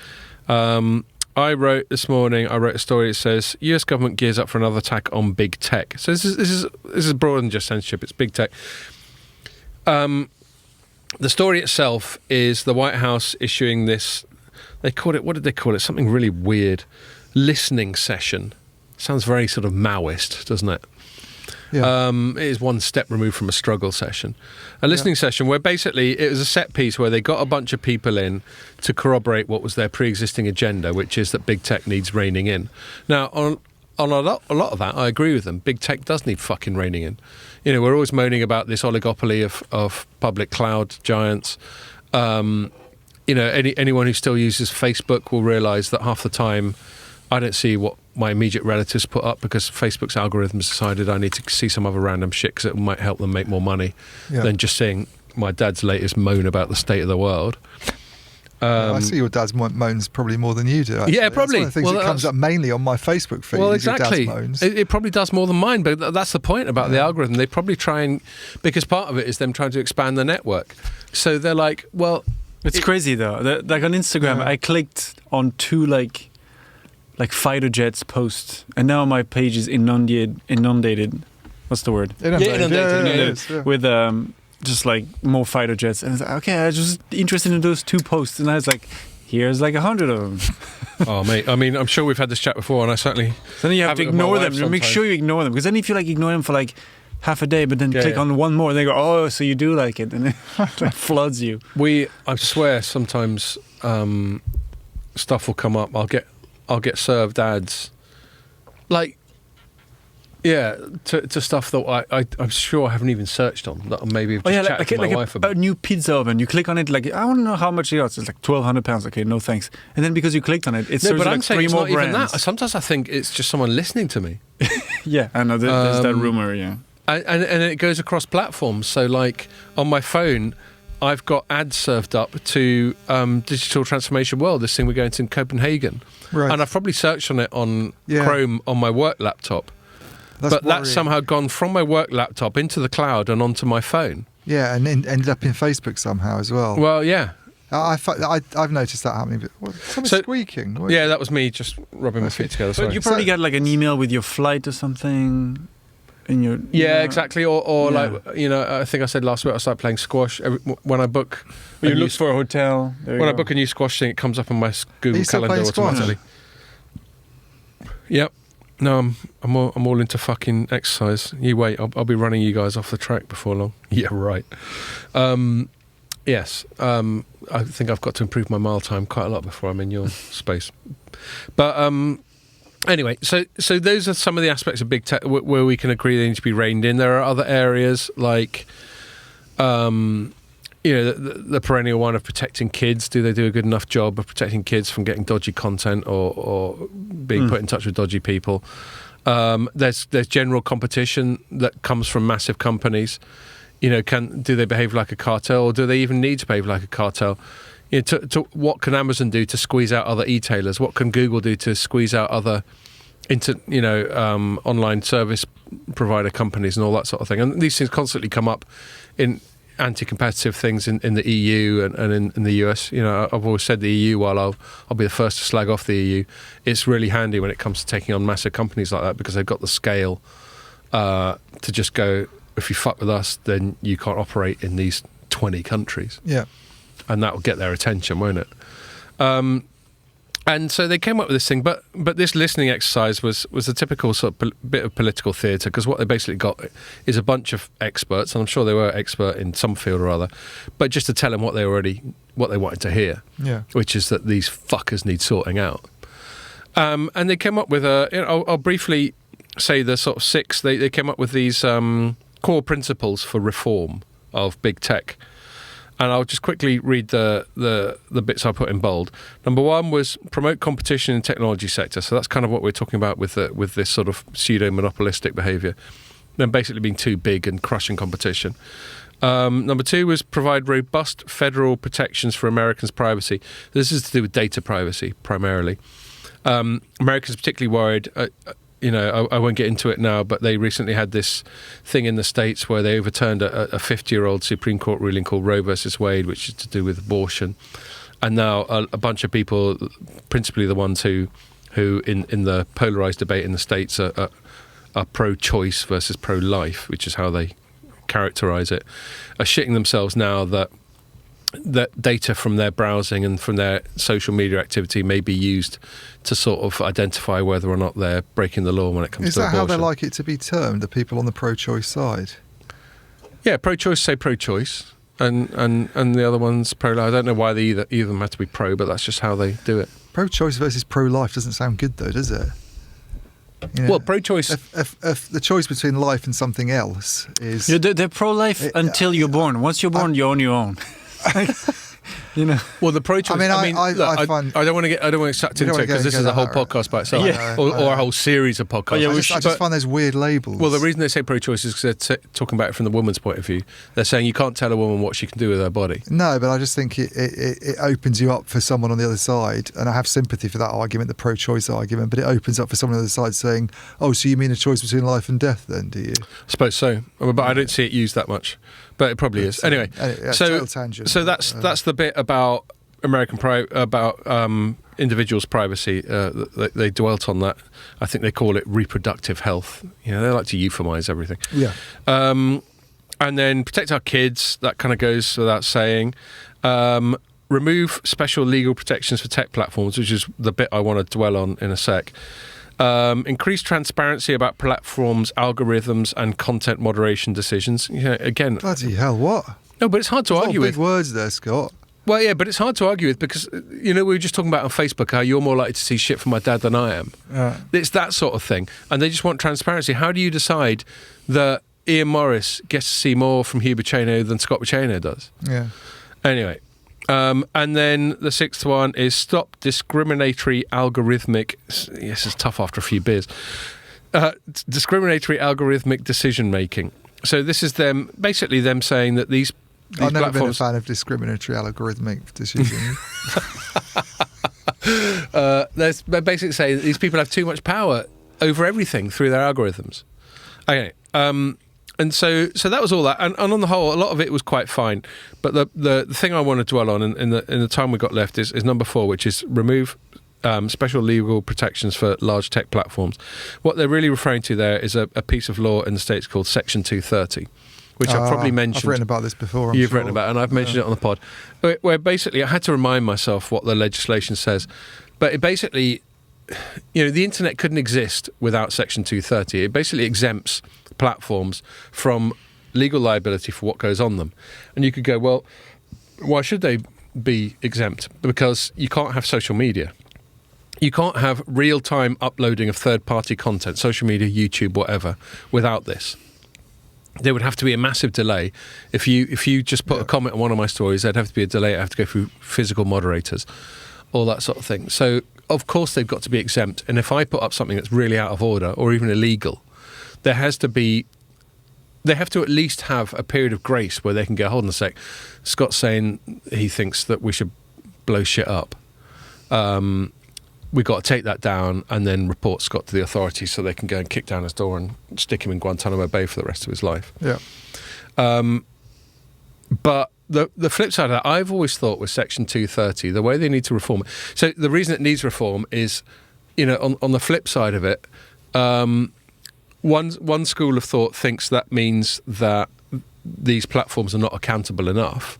I wrote this morning. I wrote a story that says U.S. government gears up for another attack on big tech. So this is broader than just censorship. It's big tech. The story itself is the White House issuing this. What did they call it? Something really weird. Listening session. Sounds very sort of Maoist, doesn't it? Yeah. It is one step removed from a struggle session. A listening session where basically it was a set piece where they got a bunch of people in to corroborate what was their pre-existing agenda, which is that big tech needs reining in. Now, on a lot of that, I agree with them. Big tech does need fucking reining in. You know, we're always moaning about this oligopoly of public cloud giants. You know, anyone who still uses Facebook will realise that half the time I don't see what my immediate relatives put up because Facebook's algorithms decided I need to see some other random shit because it might help them make more money than just seeing my dad's latest moan about the state of the probably I see your dad's moans probably more than you do. Actually. Yeah, probably. That's one of the things that comes up mainly on my Facebook feed. Well, exactly. Your dad's moans. It probably does more than mine, but that's the point about the algorithm. They probably try and, because part of it is them trying to expand the network. So they're like, well, it's crazy though. Like on Instagram, I clicked on two like fighter jets posts, and now my page is inundated. What's the word? Inundated. With just like more fighter jets, and it's like, okay, I was just interested in those two posts, and I was like, here's like 100 of them. Oh mate, I mean, I'm sure we've had this chat before, and I certainly. So then you have to ignore them. You make sure you ignore them, because then if you like ignore them for like half a day, but then click on one more, and they go, oh, so you do like it, and it like floods you. I swear, sometimes stuff will come up. I'll get served ads, like. Yeah, to stuff that I'm sure I haven't even searched on. That maybe I've just chatted to my wife about. A new pizza oven. You click on it, like, I want to know how much it costs. It's like £1,200. Okay, no thanks. And then because you clicked on it, it serves like three more brands. Even that. Sometimes I think it's just someone listening to me. Yeah, I know. There's that rumor, yeah. And it goes across platforms. So like on my phone, I've got ads served up to Digital Transformation World, this thing we're going to in Copenhagen. Right. And I've probably searched on it on Chrome on my work laptop. That's somehow gone from my work laptop into the cloud and onto my phone. Yeah, and ended up in Facebook somehow as well. Well, yeah. I've noticed that happening. Something squeaking. Yeah, that was me just rubbing my feet together. Sorry. But you probably got like an email with your flight or something. In your exactly. Or like, you know, I think I said last week I started playing squash. When I book... You look for a hotel. When I book a new squash thing, it comes up on my Google Calendar automatically. Yep. No, I'm all into fucking exercise. You wait, I'll be running you guys off the track before long. Yeah, right. Yes, I think I've got to improve my mile time quite a lot before I'm in your space. But anyway, so those are some of the aspects of big tech where we can agree they need to be reined in. There are other areas like, you know, the perennial one of protecting kids. Do they do a good enough job of protecting kids from getting dodgy content or being put in touch with dodgy people? There's general competition that comes from massive companies. You know, do they behave like a cartel, or do they even need to behave like a cartel? You know, what can Amazon do to squeeze out other e-tailers? What can Google do to squeeze out other online service provider companies and all that sort of thing? And these things constantly come up in anti-competitive things in the EU and in the US. You know, I've always said the EU, while I'll be the first to slag off the EU, it's really handy when it comes to taking on massive companies like that, because they've got the scale to just go, if you fuck with us, then you can't operate in these 20 countries. Yeah. And that will get their attention, won't it? And so they came up with this thing, but this listening exercise was a typical sort of bit of political theatre, because what they basically got is a bunch of experts, and I'm sure they were expert in some field or other, but just to tell them what they already what they wanted to hear, which is that these fuckers need sorting out. And they came up with I'll briefly say the sort of 6. They came up with these core principles for reform of big tech. And I'll just quickly read the bits I put in bold. Number 1 was promote competition in the technology sector. So that's kind of what we're talking about with this sort of pseudo-monopolistic behaviour. Them basically being too big and crushing competition. Number 2 was provide robust federal protections for Americans' privacy. This is to do with data privacy, primarily. Americans are particularly worried... I won't get into it now, but they recently had this thing in the States where they overturned a 50-year-old Supreme Court ruling called Roe versus Wade, which is to do with abortion. And now a bunch of people, principally the ones who in the polarized debate in the States are pro-choice versus pro-life, which is how they characterize it, are shitting themselves now that data from their browsing and from their social media activity may be used to sort of identify whether or not they're breaking the law when it comes to abortion. Is that how they like it to be termed, the people on the pro-choice side? Yeah, pro-choice say pro-choice, and the other one's pro-life. I don't know why either of them have to be pro, but that's just how they do it. Pro-choice versus pro-life doesn't sound good, though, does it? Well, pro-choice... If the choice between life and something else is... They're pro-life until you're born. Once you're born, you're on your own. Well, the pro-choice. I don't want to get sucked into it because this is a whole podcast by itself, or a whole series of podcasts. I just find those weird labels. Well, the reason they say pro-choice is because they're talking about it from the woman's point of view. They're saying you can't tell a woman what she can do with her body. No, but I just think it opens you up for someone on the other side, and I have sympathy for that argument, the pro-choice argument. But it opens up for someone on the other side saying, "Oh, so you mean a choice between life and death? Then, do you?" I suppose so, but I don't see it used that much. But it probably is. Anyway, so that's the bit about individuals' privacy. They dwelt on that. I think they call it reproductive health. They like to euphemize everything. Yeah. And then protect our kids. That kind of goes without saying. Remove special legal protections for tech platforms, which is the bit I want to dwell on in a sec. Increase transparency about platforms, algorithms, and content moderation decisions. Again, bloody hell, what? No, but it's hard to argue with. Big words there, Scott. Well, yeah, but it's hard to argue with because we were just talking about on Facebook how you're more likely to see shit from my dad than I am. It's that sort of thing, and they just want transparency. How do you decide that Ian Morris gets to see more from Hugh Bacchino than Scott Bacchino does? Yeah. Anyway. And then the 6th one is stop discriminatory algorithmic... Yes, it's tough after a few beers. Discriminatory algorithmic decision-making. So this is them saying that these I've never been a fan of discriminatory algorithmic decisions. They're basically saying that these people have too much power over everything through their algorithms. Okay. And so that was all that, and on the whole, a lot of it was quite fine. But the thing I want to dwell on in the time we got left is number 4, which is remove special legal protections for large tech platforms. What they're really referring to there is a piece of law in the States called Section 230, which I've probably mentioned. I've written about this before. You've written about it, and I've mentioned it on the pod. Where basically I had to remind myself what the legislation says, but it basically, the internet couldn't exist without Section 230. It basically exempts platforms from legal liability for what goes on them. And you could go, well, why should they be exempt? Because you can't have social media. You can't have real-time uploading of third-party content, social media, YouTube, whatever, without this. There would have to be a massive delay. If you just put a comment on one of my stories, there'd have to be a delay. It'd have to go through physical moderators, all that sort of thing. So, of course, they've got to be exempt. And if I put up something that's really out of order or even illegal, they have to at least have a period of grace where they can go, hold on a sec, Scott's saying he thinks that we should blow shit up. We've got to take that down and then report Scott to the authorities so they can go and kick down his door and stick him in Guantanamo Bay for the rest of his life. Yeah. But the flip side of that, I've always thought with Section 230, the way they need to reform it. So the reason it needs reform is, on the flip side of it, one school of thought thinks that means that these platforms are not accountable enough.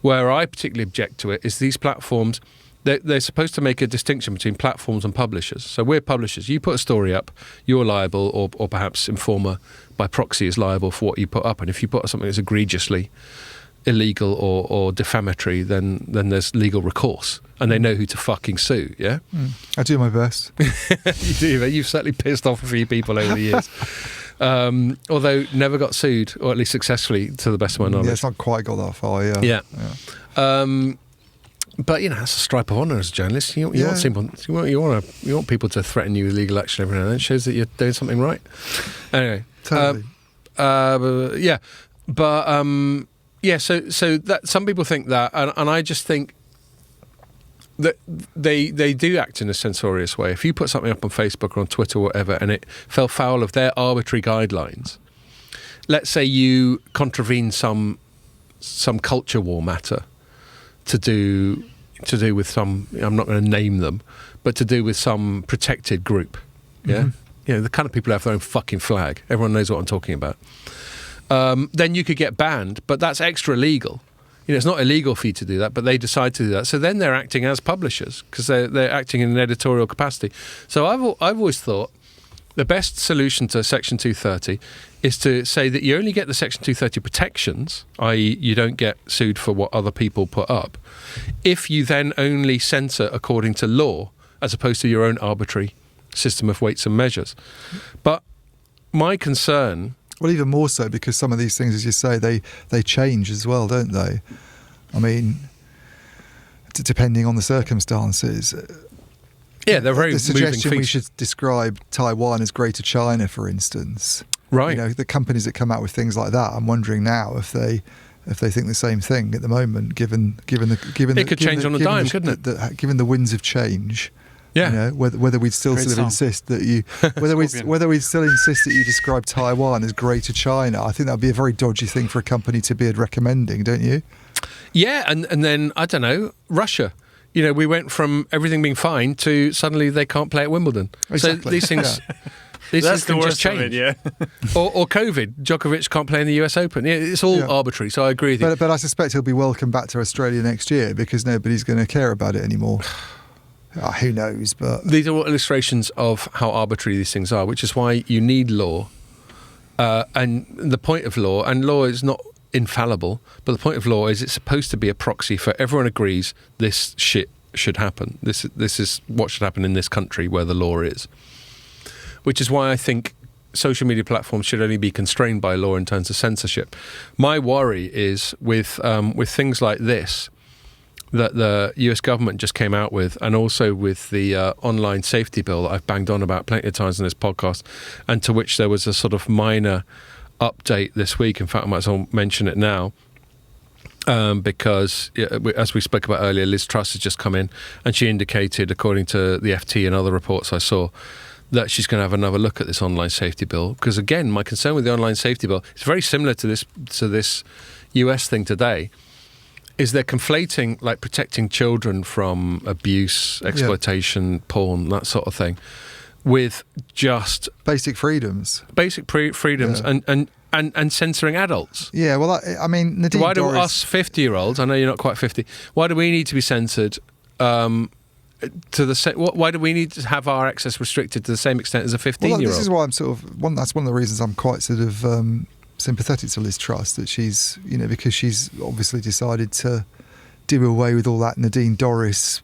Where I particularly object to it is these platforms, they're supposed to make a distinction between platforms and publishers. So we're publishers. You put a story up, you're liable, or perhaps Informer by proxy is liable for what you put up. And if you put up something that's egregiously illegal or defamatory, then there's legal recourse, and they know who to fucking sue. Yeah, I do my best. You do. You've certainly pissed off a few people over the years. Although never got sued, or at least successfully, to the best of my knowledge. Yeah, it's not quite got that far. Yeah. But that's a stripe of honour as a journalist. You want people to threaten you with legal action every now and then. It shows that you're doing something right. Anyway, totally. So that some people think that, and I just think that they do act in a censorious way. If you put something up on Facebook or on Twitter or whatever, and it fell foul of their arbitrary guidelines, let's say you contravene some culture war matter to do with some, I'm not going to name them, but to do with some protected group. Yeah, the kind of people who have their own fucking flag. Everyone knows what I'm talking about. Then you could get banned, but that's extra legal. It's not illegal for you to do that, but they decide to do that. So then they're acting as publishers because they're acting in an editorial capacity. So I've always thought the best solution to Section 230 is to say that you only get the Section 230 protections, i.e. you don't get sued for what other people put up, if you then only censor according to law as opposed to your own arbitrary system of weights and measures. But my concern... Well, even more so because some of these things, as you say, they change as well, don't they? I mean, depending on the circumstances. Yeah, they're very the suggestion moving we feast. should describe Taiwan as Greater China, for instance. Right. The companies that come out with things like that, I'm wondering now if they think the same thing at the moment, given it could change on a dime, couldn't it? Given the winds of change. Yeah. Whether we'd still sort of insist that you, whether we'd still insist that you describe Taiwan as Greater China, I think that'd be a very dodgy thing for a company to be recommending, don't you? Yeah, and then I don't know, Russia. We went from everything being fine to suddenly they can't play at Wimbledon. Exactly. So these things. These That's things the can just change. It, yeah. or COVID. Djokovic can't play in the US Open. It's all arbitrary, so I agree with you. But I suspect he'll be welcome back to Australia next year because nobody's going to care about it anymore. Who knows? But these are all illustrations of how arbitrary these things are, which is why you need law. And the point of law, and law is not infallible, but the point of law is it's supposed to be a proxy for everyone agrees this shit should happen. This is what should happen in this country where the law is. Which is why I think social media platforms should only be constrained by law in terms of censorship. My worry is with things like this that the US government just came out with, and also with the online safety bill that I've banged on about plenty of times in this podcast, and to which there was a sort of minor update this week. In fact, I might as well mention it now. Because, as we spoke about earlier, Liz Truss has just come in, and she indicated, according to the FT and other reports I saw, that she's going to have another look at this online safety bill. Because again, my concern with the online safety bill is very similar to this US thing today, is they're conflating like protecting children from abuse, exploitation, porn, that sort of thing, with just basic freedoms. Freedoms and censoring adults. Yeah, well, I mean, Nadine why do Dorries... us 50-year-olds, I know you're not quite 50, why do we need to be censored why do we need to have our access restricted to the same extent as a 15-year-old? Well, this is why I'm that's one of the reasons I'm quite sort of sympathetic to Liz Truss, that she's, because she's obviously decided to do away with all that Nadine Dorries,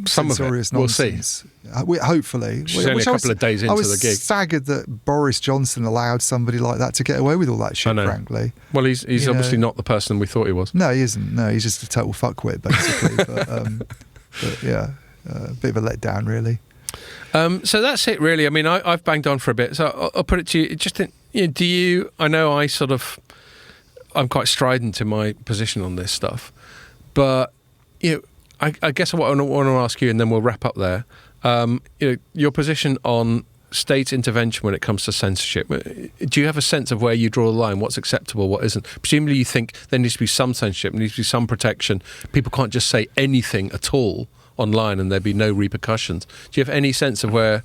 some censorious of it. nonsense. We'll see. Hopefully. She's only a couple of days into the gig. I was staggered that Boris Johnson allowed somebody like that to get away with all that shit, frankly. Well, he's obviously not the person we thought he was. No, he isn't. No, he's just a total fuckwit, basically. but yeah, a bit of a letdown, really. So that's it, really. I mean, I've banged on for a bit, so I'll put it to you. Just do you? I know I'm quite strident in my position on this stuff, but I guess I want to ask you, and then we'll wrap up there. Your position on state intervention when it comes to censorship. Do you have a sense of where you draw the line? What's acceptable? What isn't? Presumably, you think there needs to be some censorship, there needs to be some protection. People can't just say anything at all online, and there'd be no repercussions. Do you have any sense of where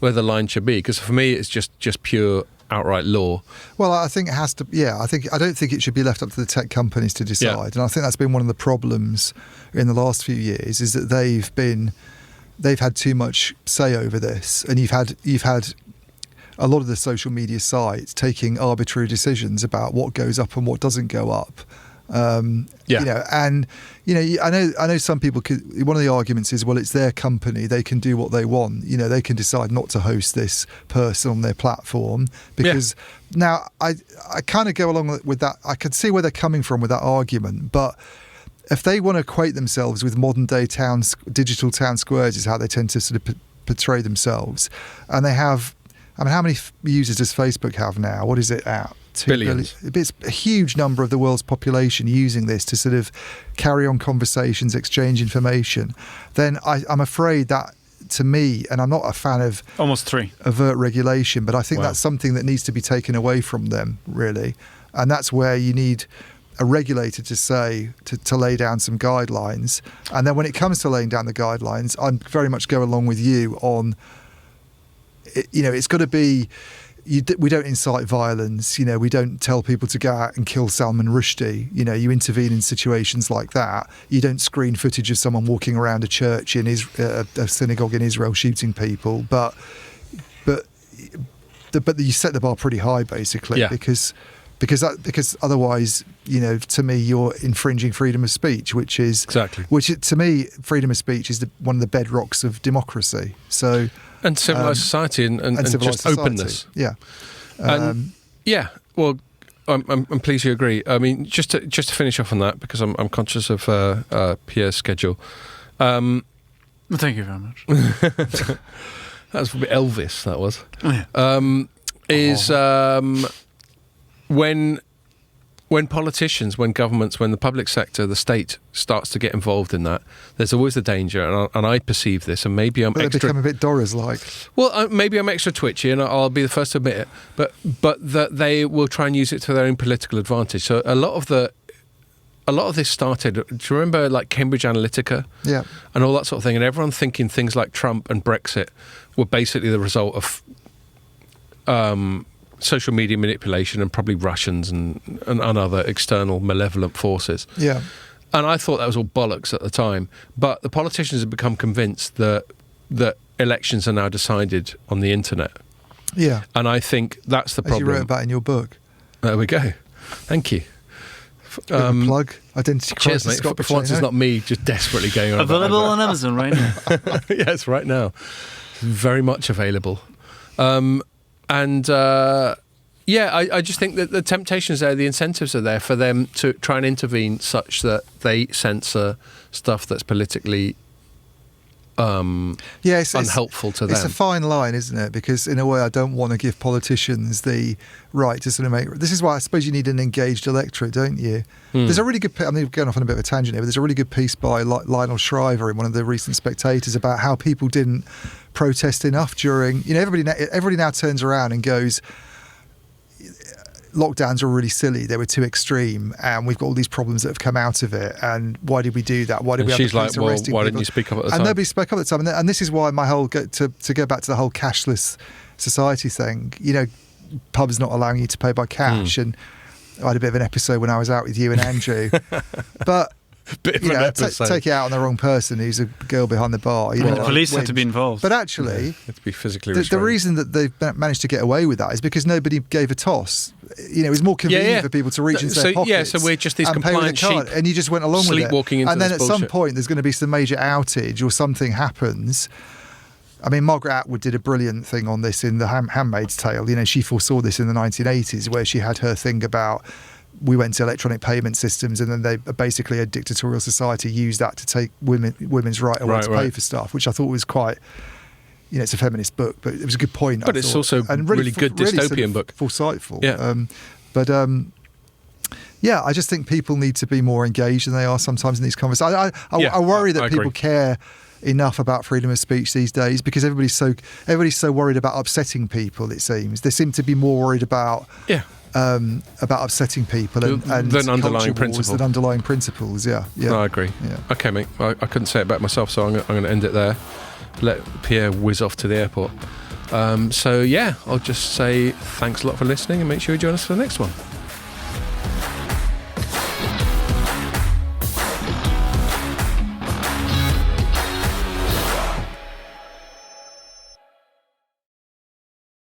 the line should be? Because for me, it's just pure outright law. Well, I think it has to. Yeah, I don't think it should be left up to the tech companies to decide. Yeah. And I think that's been one of the problems in the last few years, is that they've had too much say over this, and you've had a lot of the social media sites taking arbitrary decisions about what goes up and what doesn't go up. You know, and you know, I know some people could. One of the arguments is, well, it's their company; they can do what they want. You know, they can decide not to host this person on their platform because now I kind of go along with that. I can see where they're coming from with that argument, but if they want to equate themselves with modern day towns, digital town squares is how they tend to sort of portray themselves, and they have. I mean, how many users does Facebook have now? What is it at? 2 billion. It's a huge number of the world's population using this to sort of carry on conversations, exchange information. Then I'm afraid that, to me, and I'm not a fan of almost 3 overt regulation, but I think that's something that needs to be taken away from them, really. And that's where you need a regulator to say, to lay down some guidelines. And then when it comes to laying down the guidelines, I very much go along with you on, you know, it's got to be, we don't incite violence, you know, we don't tell people to go out and kill Salman Rushdie, you know, you intervene in situations like that. You don't screen footage of someone walking around a church in a synagogue in Israel shooting people, but you set the bar pretty high, basically, because otherwise, you know, to me, you're infringing freedom of speech, which to me, freedom of speech is one of the bedrocks of democracy. So. And civilized society and just society. Openness. Yeah. Well, I'm pleased you agree. I mean, just to finish off on that, because I'm conscious of Pierre's schedule. Well, thank you very much. That was a bit Elvis, that was. Oh, yeah. When politicians, when governments, when the public sector, the state starts to get involved in that, there's always the danger, and I perceive this, and maybe I'm extra... They become a bit Doris-like. Well, maybe I'm extra twitchy, and I'll be the first to admit it, but that they will try and use it to their own political advantage. So a lot of this started, do you remember, like, Cambridge Analytica? Yeah. And all that sort of thing, and everyone thinking things like Trump and Brexit were basically the result of... social media manipulation and probably Russians and other external malevolent forces. Yeah. And I thought that was all bollocks at the time. But the politicians have become convinced that elections are now decided on the internet. Yeah. And I think that's the problem. As you wrote about in your book. There we go. Thank you. Plug. Identity Cheers, crisis. mate. For once it's not me just desperately going on. Available on Amazon right now. Yes, right now. Very much available. I just think that the temptations there, the incentives are there for them to try and intervene such that they censor stuff that's politically unhelpful to them. It's a fine line, isn't it? Because in a way, I don't want to give politicians the right to sort of make... This is why I suppose you need an engaged electorate, don't you? There's a really good... I'm going off on a bit of a tangent here, but there's a really good piece by Lionel Shriver in one of the recent Spectators about how people didn't protest enough during... You know, everybody now turns around and goes... Lockdowns were really silly. They were too extreme, and we've got all these problems that have come out of it. And why did we do that? Why did we have the police arresting why people? didn't you speak up at the time? And nobody spoke up at the time. And this is why my whole to go back to the whole cashless society thing. You know, pubs not allowing you to pay by cash, and I had a bit of an episode when I was out with you and Andrew, but. Take it out on the wrong person who's a girl behind the bar. You know, the police have to be involved. But actually, have to be physically the reason that they've managed to get away with that is because nobody gave a toss. You know, it was more convenient for people to reach into their pockets. Yeah, so we're just these compliant sheep. And you just went along with it. Sleepwalking into and then this at bullshit. some point, there's going to be some major outage or something happens. I mean, Margaret Atwood did a brilliant thing on this in The Handmaid's Tale. You know, she foresaw this in the 1980s where she had her thing about... We went to electronic payment systems, and then they basically a dictatorial society used that to take women's right away to pay for stuff, which I thought was quite, you know, it's a feminist book, but it was a good point. But it's also a really good dystopian book. Foresightful. Yeah. I just think people need to be more engaged than they are sometimes in these conversations. I worry that people care enough about freedom of speech these days because everybody's so worried about upsetting people. It seems they seem to be more worried about upsetting people and than underlying principles. Than underlying principles. Yeah. No, I agree. Yeah. Okay, mate. I couldn't say it better myself, so I'm going to end it there. Let Pierre whiz off to the airport. I'll just say thanks a lot for listening, and make sure you join us for the next one.